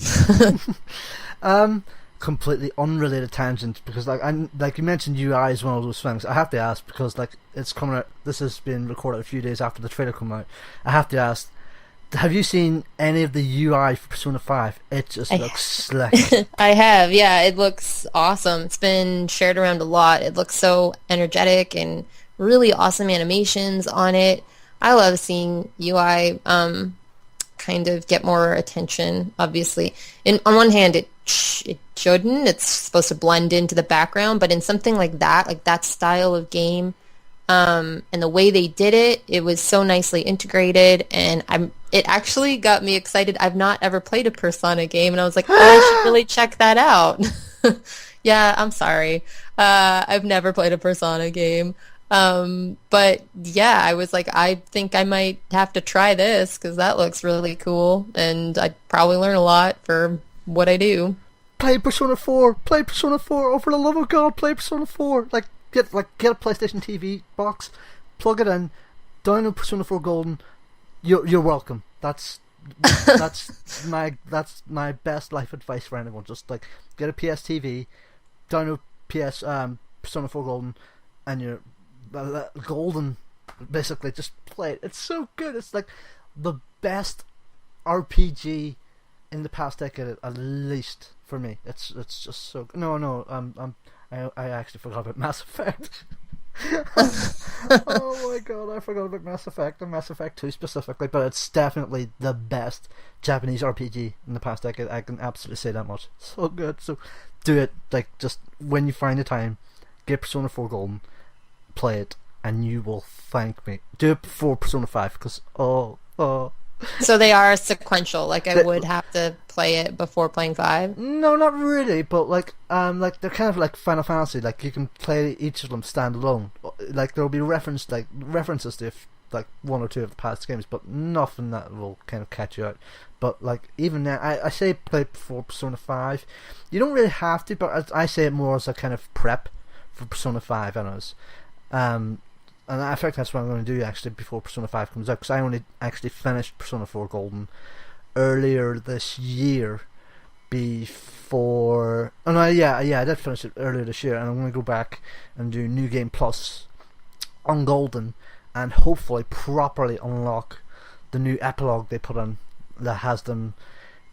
Completely unrelated tangent, because like you mentioned, UI is one of those things. I have to ask because like it's coming out. This has been recorded a few days after the trailer come out. I have to ask: have you seen any of the UI for Persona 5? It just looks slick.
I have, yeah. It looks awesome. It's been shared around a lot. It looks so energetic and really awesome animations on it. I love seeing UI kind of get more attention, obviously. On one hand, it shouldn't. It's supposed to blend into the background, but in something like that style of game, and the way they did it, it was so nicely integrated, and it actually got me excited. I've not ever played a Persona game, and I was like, oh, I should really check that out. Yeah, I'm sorry. I've never played a Persona game. But yeah, I was like, I think I might have to try this because that looks really cool, and I'd probably learn a lot for what I do.
Play Persona 4! Play Persona 4! Oh, for the love of God, play Persona 4! Get a PlayStation TV box, plug it in, download Persona 4 Golden. You're welcome. That's my best life advice for anyone. Just like get a PS TV, download Persona 4 Golden, and you're golden. Basically, just play it. It's so good. It's like the best RPG in the past decade, at least for me. It's just so good. I actually forgot about Mass Effect. Oh my god, I forgot about Mass Effect and Mass Effect 2 specifically, but it's definitely the best Japanese RPG in the past decade. I can absolutely say that much. So good. So do it, like, just when you find the time, get Persona 4 Golden, play it, and you will thank me. Do it before Persona 5, because
So they are sequential, like I would have to play it before playing 5?
No, not really, but like they're kind of like Final Fantasy. Like you can play each of them standalone. Like there'll be references to like one or two of the past games, but nothing that will kind of catch you out. But like even now, I say play before Persona 5. You don't really have to, but I say it more as a kind of prep for Persona 5. I know. And I think that's what I'm going to do actually before Persona 5 comes out, because I only actually finished Persona 4 Golden earlier this year. Before, oh no, yeah, I did finish it earlier this year, and I'm going to go back and do New Game Plus on Golden, and hopefully properly unlock the new epilogue they put in that has them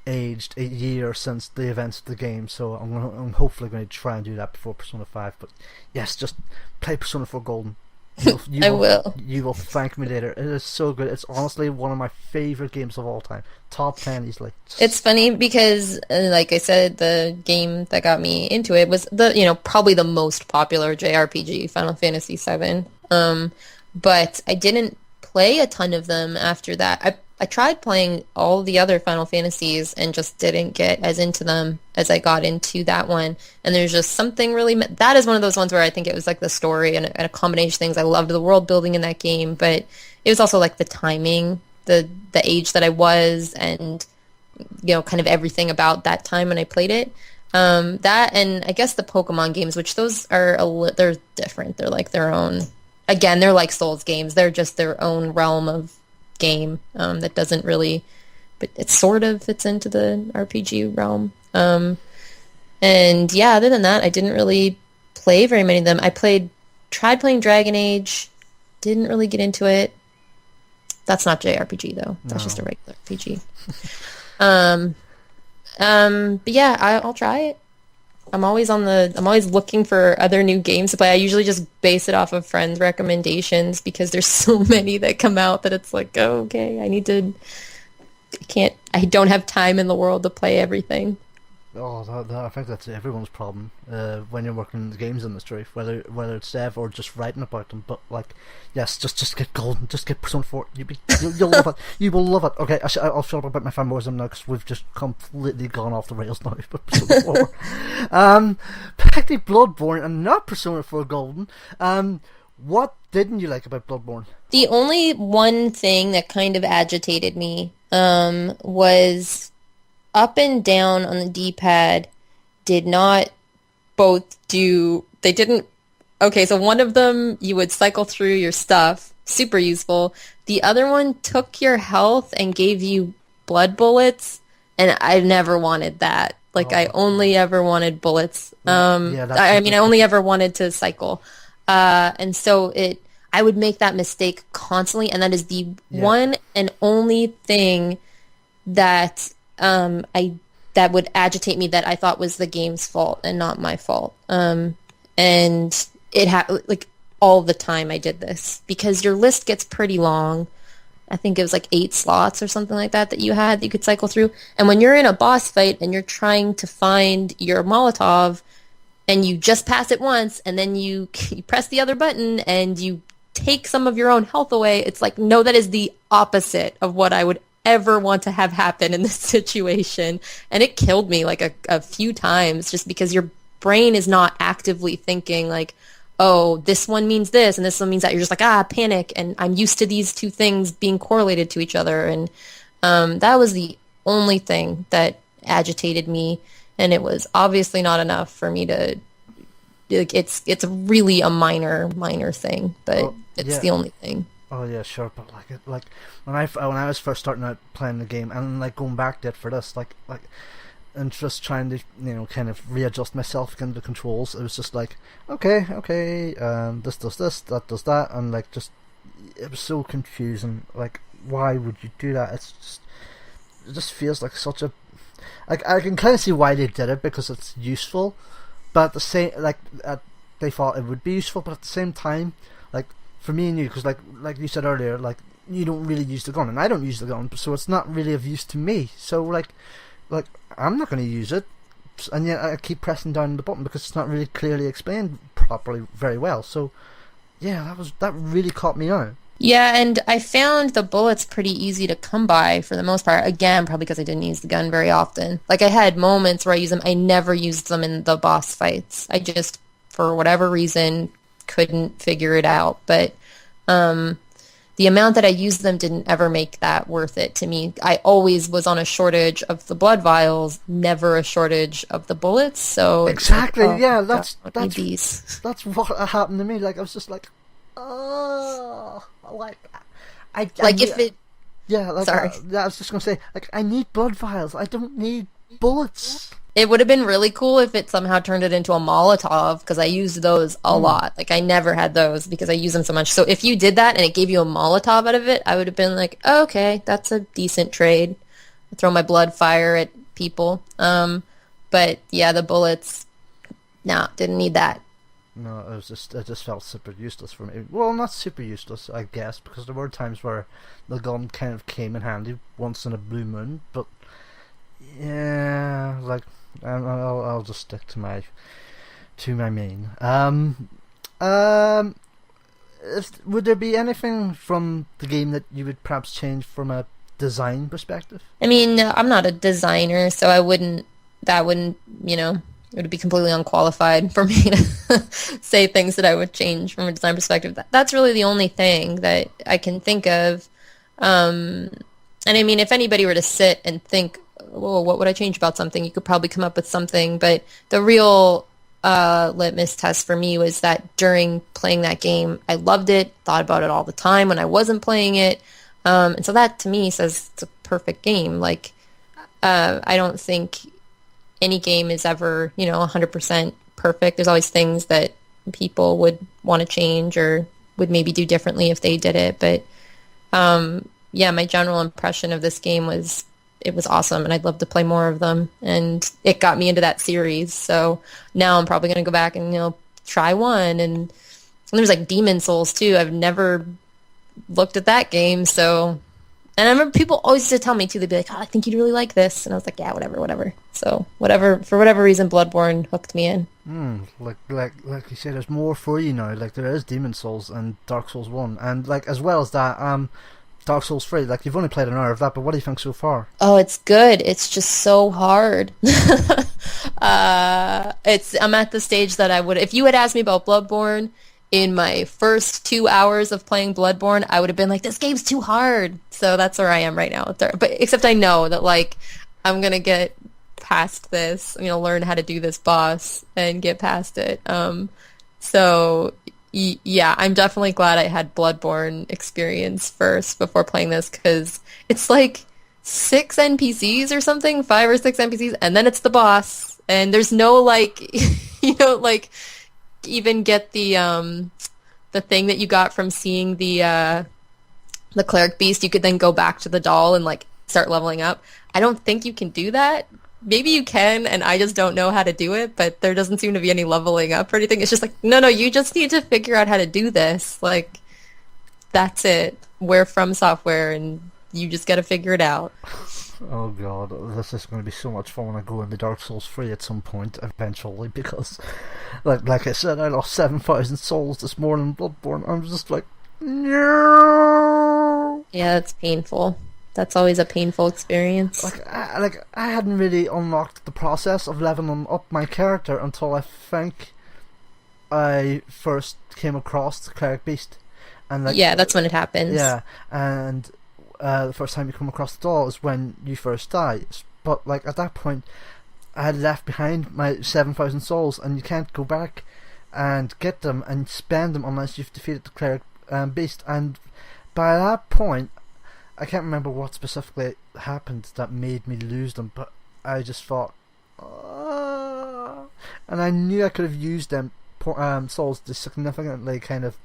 aged a year since the events of the game. So I'm hopefully going to try and do that before Persona 5. But yes, just play Persona 4 Golden.
I will.
You will thank me later. It is so good. It's honestly one of my favorite games of all time. Top 10 easily.
It's funny because, like I said, the game that got me into it was probably the most popular JRPG, Final Fantasy VII. But I didn't play a ton of them after that. I tried playing all the other Final Fantasies and just didn't get as into them as I got into that one. And there's just something really... That is one of those ones where I think it was like the story and a combination of things. I loved the world building in that game, but it was also like the timing, the age that I was, and kind of everything about that time when I played it. That, and I guess the Pokemon games, which those are they're different. They're like their own... Again, they're like Souls games. They're just their own realm of game that doesn't really, but it sort of fits into the RPG realm. And yeah, other than that, I didn't really play very many of them. Tried playing Dragon Age, didn't really get into it. That's not JRPG though. That's just a regular RPG. But yeah, I'll try it. I'm always looking for other new games to play. I usually just base it off of friends' recommendations because there's so many that come out that it's like, oh, okay, I don't have time in the world to play everything.
Oh, I think that's everyone's problem when you're working in the games industry, whether it's dev or just writing about them. But like, yes, just get Golden, just get Persona 4. You'll love it. You will love it. Okay, I'll shut up about my fanboyism now because we've just completely gone off the rails now. But Persona 4, back to Bloodborne and not Persona 4 Golden. What didn't you like about Bloodborne?
The only one thing that kind of agitated me was up and down on the D-pad did not both do... They didn't... Okay, so one of them, you would cycle through your stuff. Super useful. The other one took your health and gave you blood bullets, and I never wanted that. Like, I only ever wanted bullets. I only ever wanted to cycle. And so I would make that mistake constantly, and that is the one and only thing that... that would agitate me, that I thought was the game's fault and not my fault. And it like all the time I did this because your list gets pretty long. I think it was like 8 slots or something like that you could cycle through. And when you're in a boss fight and you're trying to find your Molotov and you just pass it once and then you press the other button and you take some of your own health away, it's like, no, that is the opposite of what I would ever want to have happen in this situation. And it killed me like a few times just because your brain is not actively thinking like, oh, this one means this and this one means that. You're just like, panic, and I'm used to these two things being correlated to each other. And that was the only thing that agitated me, and it was obviously not enough for me to like, it's really a minor thing, but it's the only thing.
Oh yeah, sure, but like when I was first starting out playing the game and like going back to it for this, like and just trying to kind of readjust myself again to the controls, it was just like okay, this does this, that does that, and like just it was so confusing. Like, why would you do that? It just feels like such a like I can kind of see why they did it because it's useful, but at the same they thought it would be useful, but at the same time, like. For me and you, because like you said earlier, like you don't really use the gun, and I don't use the gun, so it's not really of use to me. So like I'm not going to use it, and yet I keep pressing down the button because it's not really clearly explained properly very well. So yeah, that really caught me out.
Yeah, and I found the bullets pretty easy to come by for the most part. Again, probably because I didn't use the gun very often. Like I had moments where I used them. I never used them in the boss fights. I just, for whatever reason, couldn't figure it out. But the amount that I used them didn't ever make that worth it to me. I always was on a shortage of the blood vials, never a shortage of the bullets. So
exactly,
it's like,
yeah, that's what happened to me. Like I was just like, oh, like
if it.
Yeah, like
Sorry.
I was just gonna say, like I need blood vials. I don't need bullets.
It would have been really cool if it somehow turned it into a Molotov, because I used those a lot. Like, I never had those because I use them so much. So if you did that and it gave you a Molotov out of it, I would have been like, oh, okay, that's a decent trade. I'll throw my blood fire at people. But yeah, the bullets, no, didn't need that.
No, it just felt super useless for me. Well, not super useless, I guess, because there were times where the gun kind of came in handy once in a blue moon, but yeah, like I'll just stick to my main. Would there be anything from the game that you would perhaps change from a design perspective?
I mean, I'm not a designer, so that wouldn't, it would be completely unqualified for me to say things that I would change from a design perspective. That's really the only thing that I can think of. And I mean, if anybody were to sit and think, well, what would I change about something? You could probably come up with something. But the real litmus test for me was that during playing that game, I loved it, thought about it all the time when I wasn't playing it. And so that, to me, says it's a perfect game. Like, I don't think any game is ever, 100% perfect. There's always things that people would want to change or would maybe do differently if they did it. But yeah, my general impression of this game was it was awesome, and I'd love to play more of them. And it got me into that series. So now I'm probably going to go back and try one. And there's like Demon Souls too. I've never looked at that game, so. And I remember people always used to tell me, too, they'd be like, oh, I think you'd really like this. And I was like, yeah, whatever. So, for whatever reason, Bloodborne hooked me in.
Like you said, there's more for you now. Like, there is Demon Souls and Dark Souls 1. And, like, as well as that, Dark Souls 3. Like, you've only played an hour of that, but what do you think so far?
Oh, it's good. It's just so hard. I'm at the stage that I would, if you had asked me about Bloodborne in my first 2 hours of playing Bloodborne, I would have been like, this game's too hard. So that's where I am right now. But except I know that, like, I'm going to get past this. I'm going to learn how to do this boss and get past it. So, yeah, I'm definitely glad I had Bloodborne experience first before playing this, because it's like 6 NPCs or something, 5 or 6 NPCs, and then it's the boss. And there's no, like, like, even get the thing that you got from seeing the cleric beast. You could then go back to the doll and like start leveling up. I don't think you can do that. Maybe you can, and I just don't know how to do it, but there doesn't seem to be any leveling up or anything. It's just like, no, you just need to figure out how to do this. Like, that's it. We're From Software, and you just got to figure it out.
Oh god, this is going to be so much fun when I go into Dark Souls 3 at some point, eventually, because, like I said, I lost 7,000 souls this morning in Bloodborne. I'm just like, no!
Yeah, that's painful. That's always a painful experience.
I hadn't really unlocked the process of leveling up my character until I think I first came across the cleric beast. And
yeah, that's when it happens.
Yeah, and the first time you come across the doll is when you first die. But like at that point, I had left behind my 7,000 souls, and you can't go back and get them and spend them unless you've defeated the cleric beast. And by that point, I can't remember what specifically happened that made me lose them, but I just thought, and I knew I could have used them souls to significantly kind of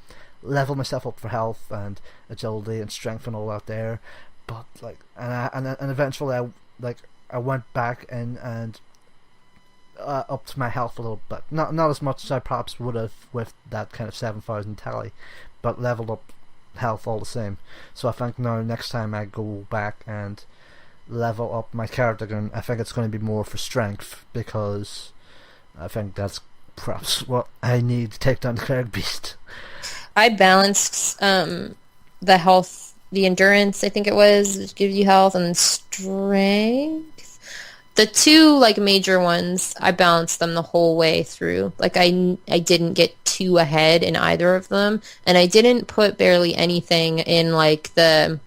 level myself up for health and agility and strength and all that there, but like, and eventually I went back in and up to my health a little bit, not as much as I perhaps would have with that kind of 7,000 tally, but leveled up health all the same. So I think now next time I go back and level up my character again, I think it's going to be more for strength, because I think that's perhaps what I need to take down the cleric beast.
I balanced the health, the endurance, I think it was, which gives you health, and strength. The two like major ones, I balanced them the whole way through. Like I didn't get too ahead in either of them, and I didn't put barely anything in like there's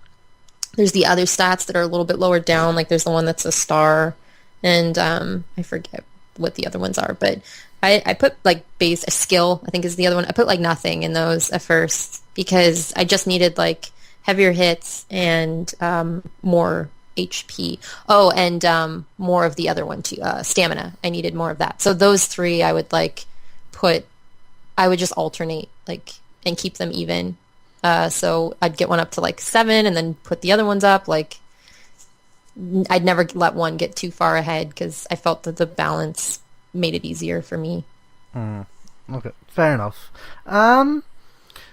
the other stats that are a little bit lower down. Like there's the one that's a star, and I forget what the other ones are, but I put like base a skill, I think is the other one. I put like nothing in those at first because I just needed like heavier hits and more HP. Oh, and more of the other one too, stamina. I needed more of that. So those three I would I would just alternate like and keep them even. So I'd get one up to like 7 and then put the other ones up. Like I'd never let one get too far ahead because I felt that the balance made it easier for me.
Okay, fair enough.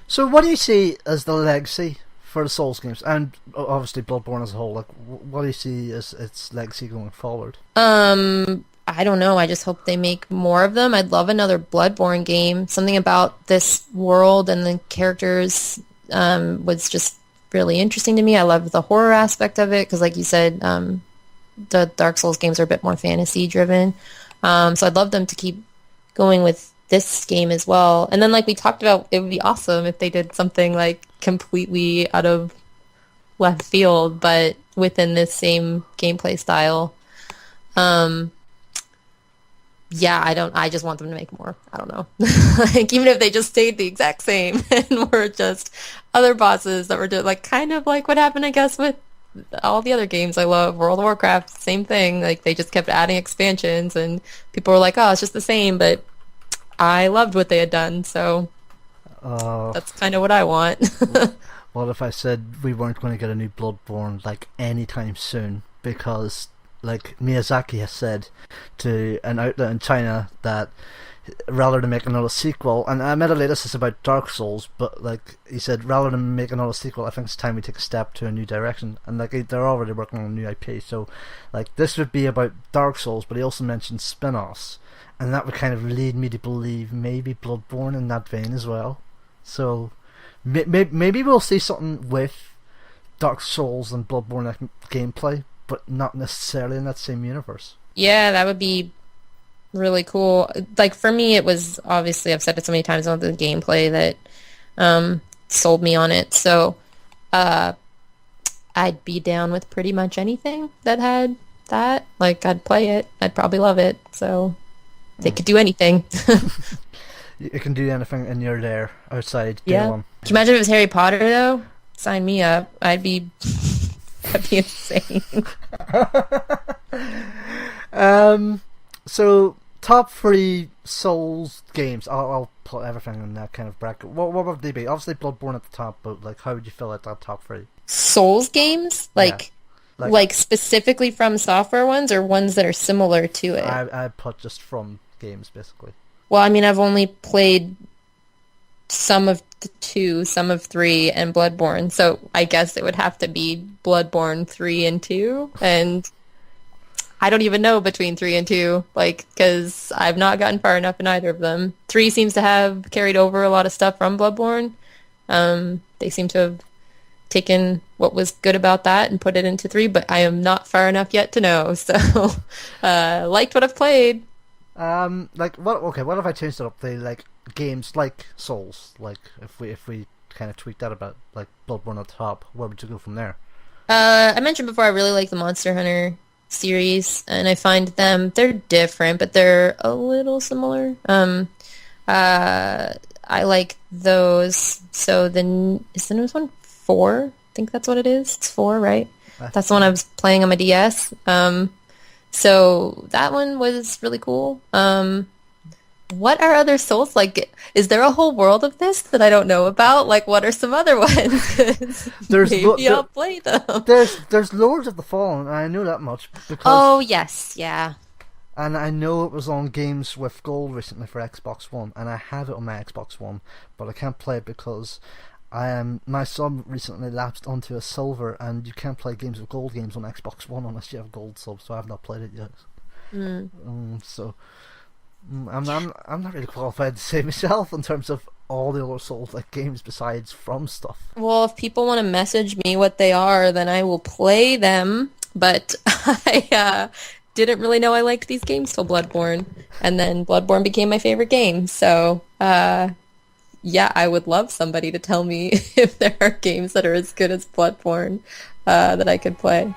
So what do you see as the legacy for the Souls games, and obviously Bloodborne as a whole? Like, what do you see as its legacy going forward?
I don't know. I just hope they make more of them. I'd love another Bloodborne game. Something about this world and the characters was just really interesting to me. I love the horror aspect of it because, like you said, the Dark Souls games are a bit more fantasy driven. So I'd love them to keep going with this game as well. And then, like we talked about, it would be awesome if they did something like completely out of left field, but within this same gameplay style. Yeah, I just want them to make more. I don't know. Like, even if they just stayed the exact same and were just other bosses that were just like kind of like what happened, I guess, with all the other games I love. World of Warcraft, same thing. Like, they just kept adding expansions and people were like, oh, it's just the same, but I loved what they had done, so that's kind of what I want.
What if I said we weren't going to get a new Bloodborne like anytime soon because, like, Miyazaki has said to an outlet in China that rather than make another sequel, and admittedly this is about Dark Souls, but like he said, rather than make another sequel, I think it's time we take a step to a new direction. And like they're already working on a new IP, so like this would be about Dark Souls, but he also mentioned spin-offs, and that would kind of lead me to believe maybe Bloodborne in that vein as well. So maybe we'll see something with Dark Souls and Bloodborne like gameplay, but not necessarily in that same universe.
Yeah, that would be really cool. Like, for me, it was, obviously, I've said it so many times on the gameplay that sold me on it. So I'd be down with pretty much anything that had that. Like, I'd play it. I'd probably love it. So they could do anything.
It can do anything, and you're there outside.
Yeah. Can you imagine if it was Harry Potter, though? Sign me up. That'd be insane.
So top 3 Souls games. I'll put everything in that kind of bracket. What would they be? Obviously Bloodborne at the top, but like, how would you fill out that top 3?
Souls games, like specifically from software ones, or ones that are similar to it.
I put just from games basically.
Well, I mean, I've only played some of 2, some of 3, and Bloodborne, so I guess it would have to be Bloodborne 3 and 2, and I don't even know between 3 and 2, like, because I've not gotten far enough in either of them. 3 seems to have carried over a lot of stuff from Bloodborne. They seem to have taken what was good about that and put it into 3, but I am not far enough yet to know, so liked what I've played.
Like, what if I changed it up to like games like Souls? Like, if we kind of tweak that a bit, like Bloodborne at the top, where would you go from there?
I mentioned before I really like the Monster Hunter series, and I find they're different, but they're a little similar. I like those. So is the newest one 4? I think that's what it is. It's 4, right? That's the one I was playing on my DS. So that one was really cool. What are other Souls like? Is there a whole world of this that I don't know about? Like, what are some other ones? Maybe I'll play them.
There's Lords of the Fallen, and I know that much because.
Oh yes, yeah.
And I know it was on Games with Gold recently for Xbox One, and I have it on my Xbox One, but I can't play it because my sub recently lapsed onto a silver, and you can't play Games with Gold games on Xbox One unless you have gold sub. So I have not played it yet. So I'm not really qualified to say myself in terms of all the other Souls-like games besides From stuff.
Well, if people want to message me what they are, then I will play them. But didn't really know I liked these games till Bloodborne, and then Bloodborne became my favorite game. So, yeah, I would love somebody to tell me if there are games that are as good as Bloodborne that I could play.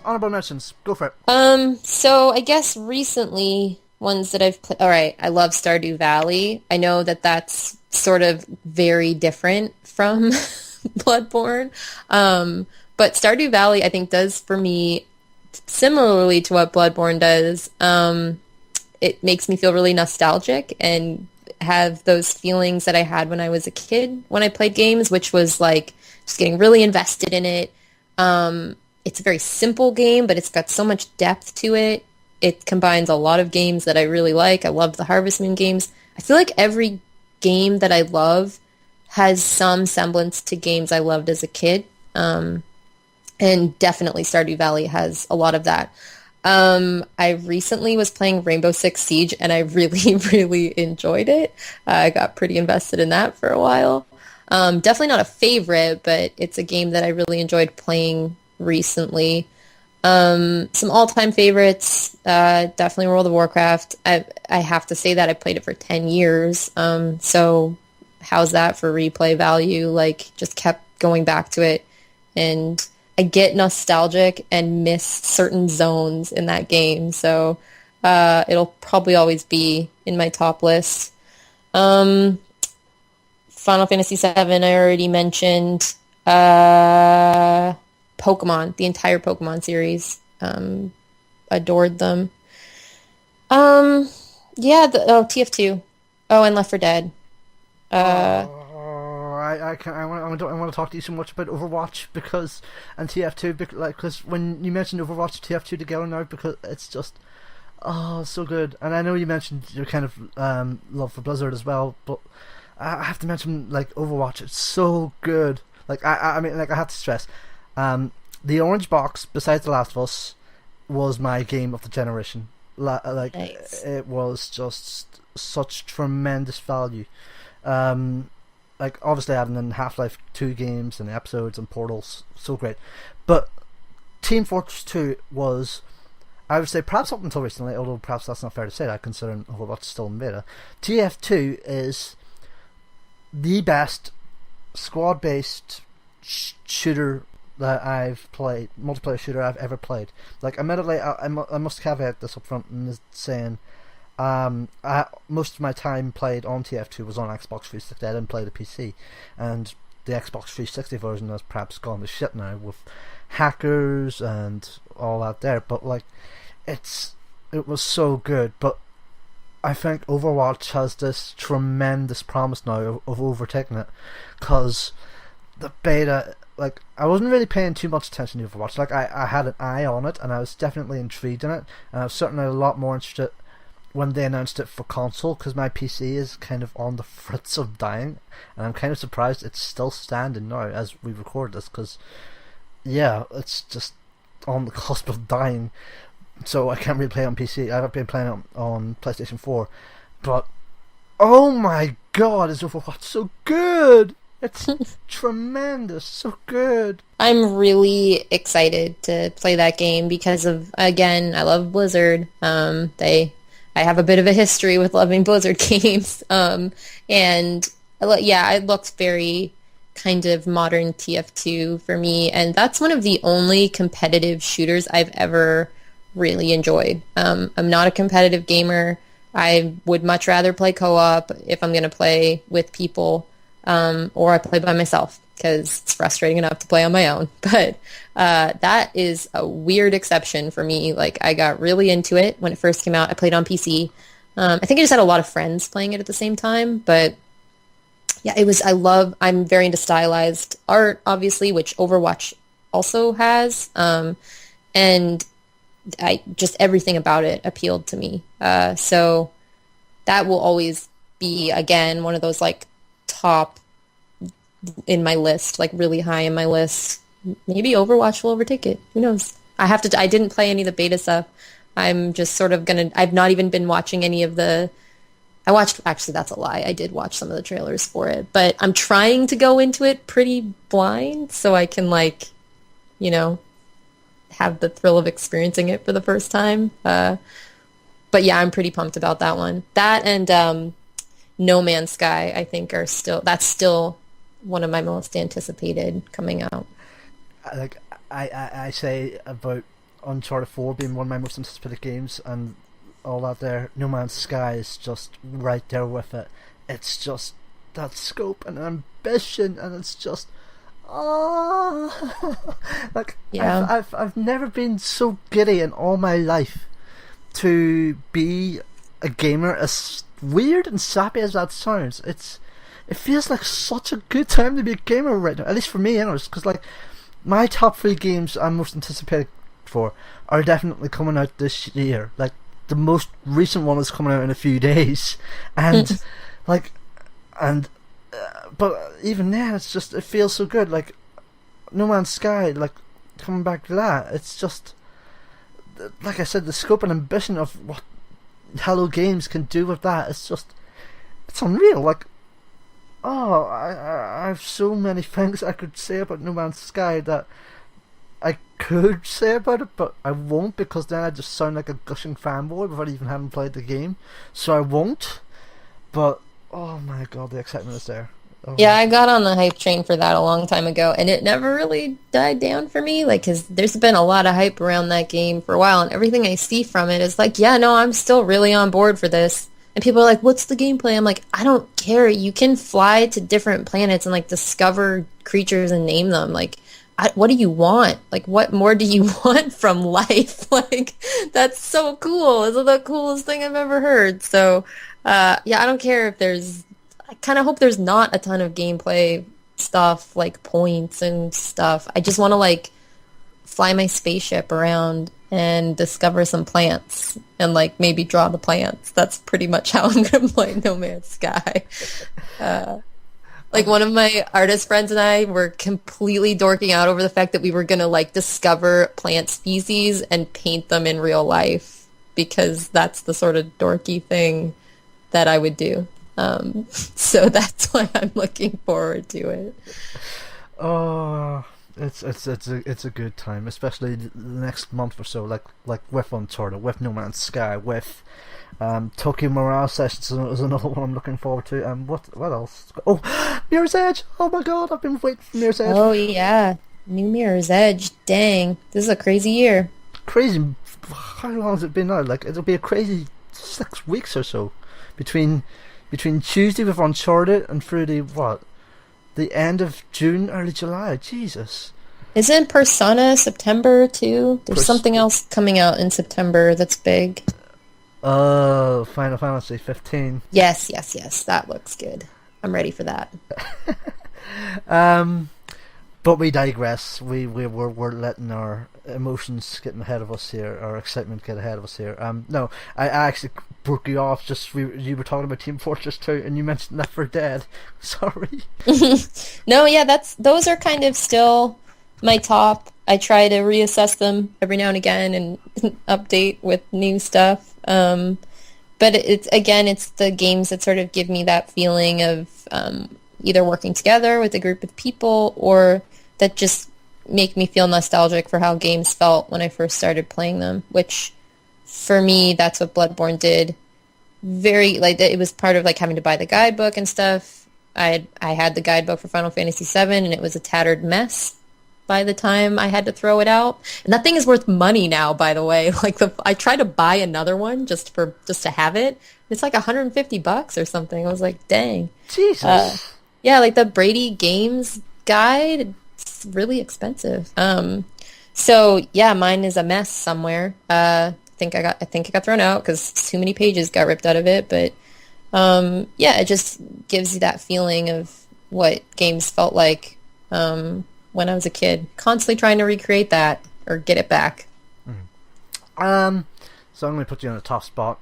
Honorable mentions. Go for it.
So I guess recently ones that I've played. All right, I love Stardew Valley. I know that that's sort of very different from Bloodborne. But Stardew Valley, I think, does for me similarly to what Bloodborne does. It makes me feel really nostalgic and have those feelings that I had when I was a kid when I played games, which was like just getting really invested in it. It's a very simple game, but it's got so much depth to it. It combines a lot of games that I really like. I love the Harvest Moon games. I feel like every game that I love has some semblance to games I loved as a kid. And definitely Stardew Valley has a lot of that. I recently was playing Rainbow Six Siege, and I really, really enjoyed it. I got pretty invested in that for a while. Definitely not a favorite, but it's a game that I really enjoyed playing recently. Some all-time favorites, definitely World of Warcraft. I have to say that I played it for 10 years. So how's that for replay value? Like, just kept going back to it, and I get nostalgic and miss certain zones in that game. So it'll probably always be in my top list. Final Fantasy VII, I already mentioned. Pokemon, the entire Pokemon series. Adored them. Yeah, TF2. Oh, and Left 4 Dead.
I want to talk to you so much about Overwatch and TF2 because when you mentioned Overwatch and TF2 together now, because it's just so good. And I know you mentioned your kind of love for Blizzard as well, but I have to mention like Overwatch. It's so good. Like I mean, like I have to stress. The orange box, besides The Last of Us, was my game of the generation. Nice. It was just such tremendous value. Like obviously adding in Half-Life 2 games and episodes and Portals, so great. But Team Fortress 2 was, I would say, perhaps up until recently, although perhaps that's not fair to say that considering Overwatch is still in beta, TF2 is the best squad-based shooter that I've played, multiplayer shooter I've ever played. Like, admittedly, I must caveat this up front in saying, most of my time played on TF2 was on Xbox 360. I didn't play the PC, and the Xbox 360 version has perhaps gone to shit now with hackers and all that there. But like, it was so good. But I think Overwatch has this tremendous promise now of overtaking it, because the beta, like, I wasn't really paying too much attention to Overwatch. Like, I had an eye on it, and I was definitely intrigued in it, and I was certainly a lot more interested when they announced it for console, because my PC is kind of on the fritz of dying, and I'm kind of surprised it's still standing now as we record this, because, yeah, it's just on the cusp of dying, so I can't really play it on PC. I've been playing it on PlayStation 4, but, oh my god, is Overwatch so good! It's tremendous, so good.
I'm really excited to play that game because of, again, I love Blizzard. I have a bit of a history with loving Blizzard games. And yeah, it looked very kind of modern TF2 for me, and that's one of the only competitive shooters I've ever really enjoyed. I'm not a competitive gamer. I would much rather play co-op if I'm going to play with people, or I play by myself because it's frustrating enough to play on my own. But that is a weird exception for me. Like, I got really into it when it first came out. I played on PC. I think I just had a lot of friends playing it at the same time, but yeah, I'm very into stylized art, obviously, which Overwatch also has. And just everything about it appealed to me. So that will always be, again, one of those like top in my list, like really high in my list. Maybe Overwatch will overtake it. Who knows? I didn't play any of the beta stuff. I'm just sort of I've not even been watching any of actually, that's a lie. I did watch some of the trailers for it, but I'm trying to go into it pretty blind so I can, like, you know, have the thrill of experiencing it for the first time. But yeah, I'm pretty pumped about that one. That and No Man's Sky, I think, that's still one of my most anticipated coming out.
Like, I say about Uncharted 4 being one of my most anticipated games, and all that there, No Man's Sky is just right there with it. It's just that scope and ambition, and it's just like, yeah. I've never been so giddy in all my life to be a gamer, as weird and sappy as that sounds. It feels like such a good time to be a gamer right now, at least for me, anyways, because like my top 3 games I'm most anticipated for are definitely coming out this year. Like, the most recent one is coming out in a few days, and but even then, it feels so good. Like, No Man's Sky, like, coming back to that, it's just, like I said, the scope and ambition of what Hello Games can do with that, it's unreal. Like, I have so many things I could say about No Man's Sky that I could say about it, but I won't, because then I just sound like a gushing fanboy without even having played the game. So I won't. But oh my god, the excitement is there. Oh.
Yeah, I got on the hype train for that a long time ago, and it never really died down for me. Like, because there's been a lot of hype around that game for a while, and everything I see from it is like, yeah, no, I'm still really on board for this. And people are like, what's the gameplay? I'm like, I don't care. You can fly to different planets and like discover creatures and name them. Like, what do you want? Like, what more do you want from life? Like, that's so cool. It's the coolest thing I've ever heard. So, yeah, I don't care if I kind of hope there's not a ton of gameplay stuff, like points and stuff. I just want to, like, fly my spaceship around and discover some plants and, like, maybe draw the plants. That's pretty much how I'm going to play No Man's Sky. Like, one of my artist friends and I were completely dorking out over the fact that we were going to, like, discover plant species and paint them in real life, because that's the sort of dorky thing that I would do. So that's why I'm looking forward to it.
Oh, it's a good time, especially the next month or so, like with Uncharted, with No Man's Sky, with Tokyo Morale Sessions is another one I'm looking forward to. What else? Oh, Mirror's Edge! Oh my god, I've been waiting for Mirror's Edge.
Oh yeah, new Mirror's Edge. Dang, this is a crazy year.
Crazy. How long has it been now? Like, it'll be a crazy 6 weeks or so between Tuesday with Uncharted and through the end of June, early July. Jesus.
Isn't Persona September too? There's something else coming out in September that's big.
Oh, Final Fantasy 15.
Yes. That looks good. I'm ready for that.
But we digress. We're letting our emotions get ahead of us here, our excitement get ahead of us here. No, I actually broke you off. You were talking about Team Fortress 2, and you mentioned Left 4 Dead. Sorry.
No, yeah, those are kind of still my top. I try to reassess them every now and again and update with new stuff. But it's the games that sort of give me that feeling of either working together with a group of people, or that just make me feel nostalgic for how games felt when I first started playing them, which for me, that's what Bloodborne did. Very, like, it was part of like having to buy the guidebook and stuff. I had the guidebook for Final Fantasy VII, and it was a tattered mess by the time I had to throw it out. And that thing is worth money now, by the way. Like I tried to buy another one just to have it. It's like $150 or something. I was like, dang.
Jesus.
Yeah, like the Brady Games guide, it's really expensive. So yeah, mine is a mess somewhere. I think it got thrown out because too many pages got ripped out of it. But yeah, it just gives you that feeling of what games felt like when I was a kid, constantly trying to recreate that or get it back.
So I'm going to put you on a top spot.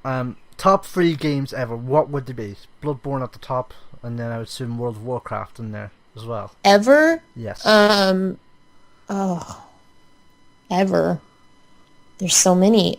Top 3 games ever. What would they be? Bloodborne at the top, and then I would assume World of Warcraft in there as well.
Ever?
Yes.
Ever. There's so many.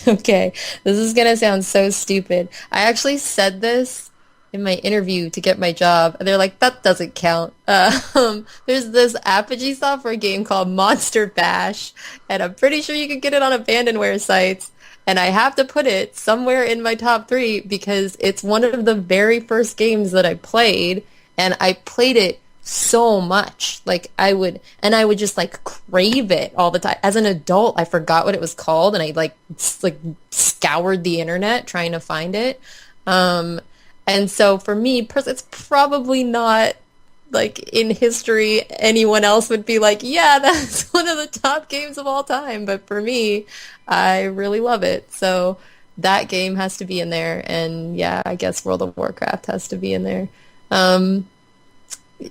Okay, this is gonna sound so stupid. I actually said this in my interview to get my job, and they're like, that doesn't count. There's this Apogee software game called Monster Bash, and I'm pretty sure you can get it on abandonware sites, and I have to put it somewhere in my top 3 because it's one of the very first games that I played, and I played it so much. Like I would just like crave it all the time. As an adult, I forgot what it was called, and I like scoured the internet trying to find it. And so for me, it's probably not like in history anyone else would be like, yeah, that's one of the top games of all time. But for me, I really love it. So that game has to be in there. And yeah, I guess World of Warcraft has to be in there.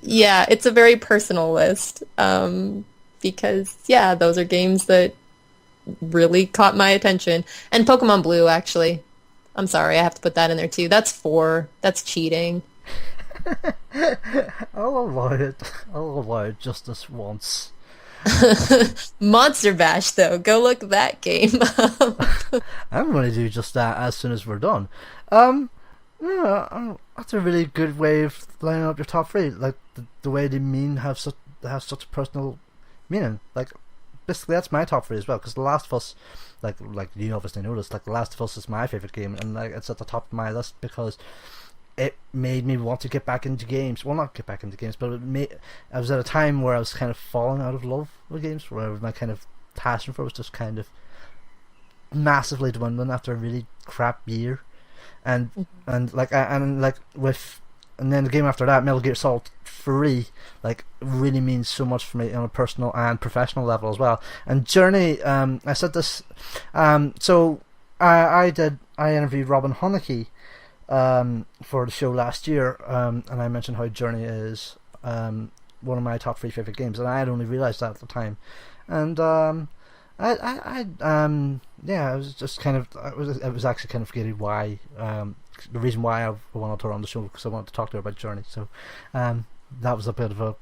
Yeah, it's a very personal list because, yeah, those are games that really caught my attention. And Pokemon Blue, actually. I'm sorry, I have to put that in there, too. That's 4. That's cheating.
I'll allow it just this once.
Monster Bash, though. Go look that game up.
I'm going to do just that as soon as we're done. Yeah, that's a really good way of lining up your top 3. Like the way they have such a personal meaning. Like basically, that's my top 3 as well. Because The Last of Us, like you obviously noticed, like The Last of Us is my favorite game, and like it's at the top of my list because it made me want to get back into games. Well, not get back into games, but I was at a time where I was kind of falling out of love with games, where my kind of passion for it was just kind of massively dwindling after a really crap year. And then the game after that, Metal Gear Solid 3, like really means so much for me on a personal and professional level as well. And Journey, I said this, so I interviewed Robin Honecky for the show last year, and I mentioned how Journey is one of my top 3 favorite games, and I had only realized that at the time. And I was just kind of, I was actually kind of forgetting why, the reason why I wanted her on the show, because I wanted to talk to her about Journey. So that was a bit of a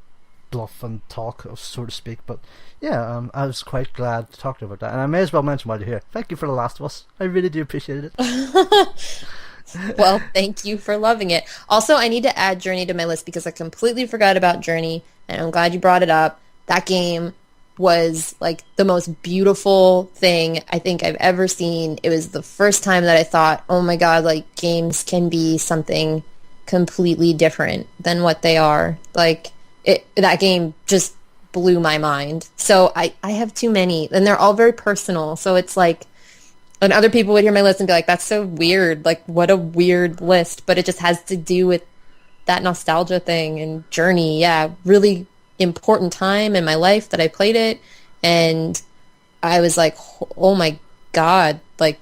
bluff and talk, so to speak. But yeah, I was quite glad to talk to her about that. And I may as well mention while you're here, thank you for The Last of Us. I really do appreciate it.
Well, thank you for loving it. Also, I need to add Journey to my list because I completely forgot about Journey, and I'm glad you brought it up. That game was like the most beautiful thing I think I've ever seen. It was the first time that I thought, oh my god, like games can be something completely different than what they are. Like that game just blew my mind. So I have too many, and they're all very personal. So it's like, and other people would hear my list and be like, that's so weird. Like, what a weird list. But it just has to do with that nostalgia thing. And Journey, yeah, really important time in my life that I played it, and I was like, oh my god, like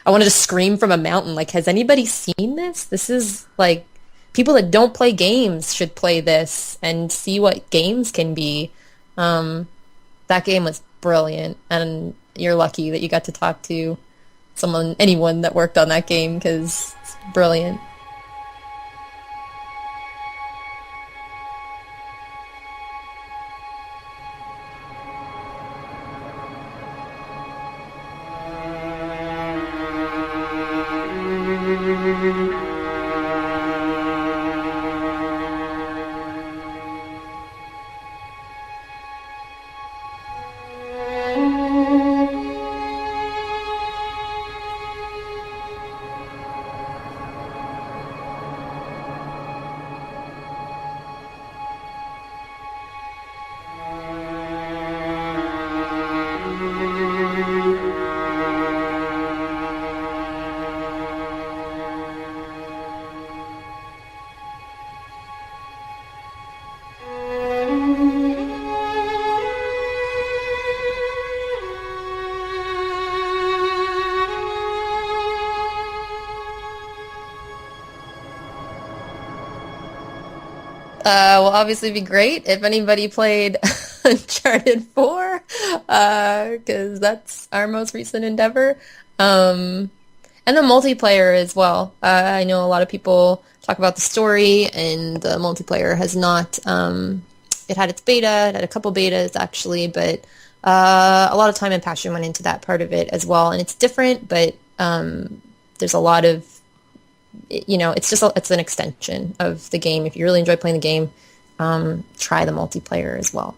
I wanted to scream from a mountain, like, has anybody seen this? This is like, people that don't play games should play this and see what games can be. That game was brilliant, and you're lucky that you got to talk to anyone that worked on that game, because it's brilliant. will obviously be great if anybody played Uncharted 4, because that's our most recent endeavor. And the multiplayer as well. I know a lot of people talk about the story, and the multiplayer has not. It had its beta, it had a couple betas actually, but a lot of time and passion went into that part of it as well. And it's different, but there's a lot of, it's an extension of the game. If you really enjoy playing the game, try the multiplayer as well.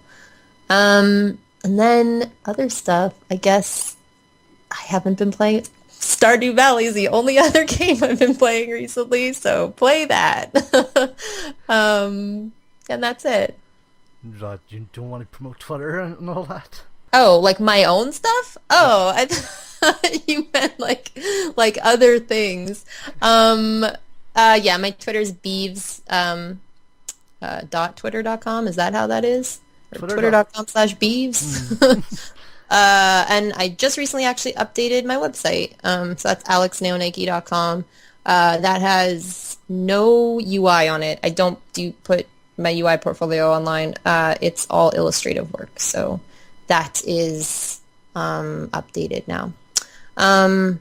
And then other stuff, I guess I haven't been playing. Stardew Valley is the only other game I've been playing recently, so play that. And that's it.
You don't want to promote Twitter and all that?
Oh, like my own stuff? Oh, I thought you meant like other things. Yeah, my Twitter's Beeves, .twitter.com. Is that how that is? Or Twitter.com/Beeves. And I just recently actually updated my website. So that's alexneonaki.com. That has no UI on it. I don't put my UI portfolio online. It's all illustrative work. So that is updated now. And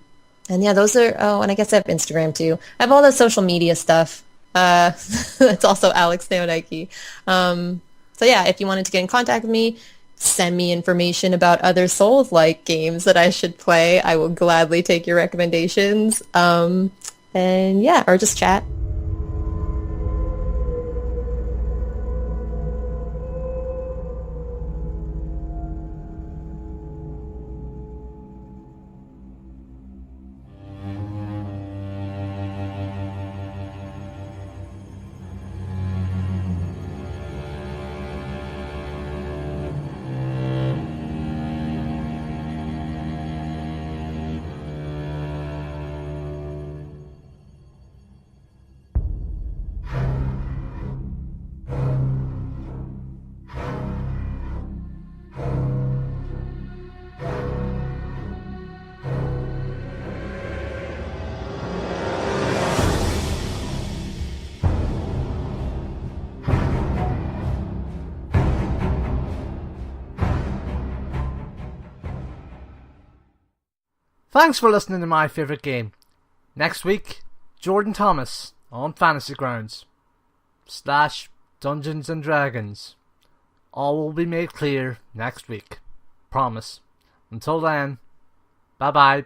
yeah, those are, and I guess I have Instagram too. I have all the social media stuff. It's also Alex Neonaki. So yeah, if you wanted to get in contact with me, send me information about other Souls-like games that I should play. I will gladly take your recommendations. And yeah, or just chat.
Thanks for listening to My Favourite Game. Next week, Jordan Thomas on Fantasy Grounds / Dungeons and Dragons. All will be made clear next week. Promise. Until then, bye bye.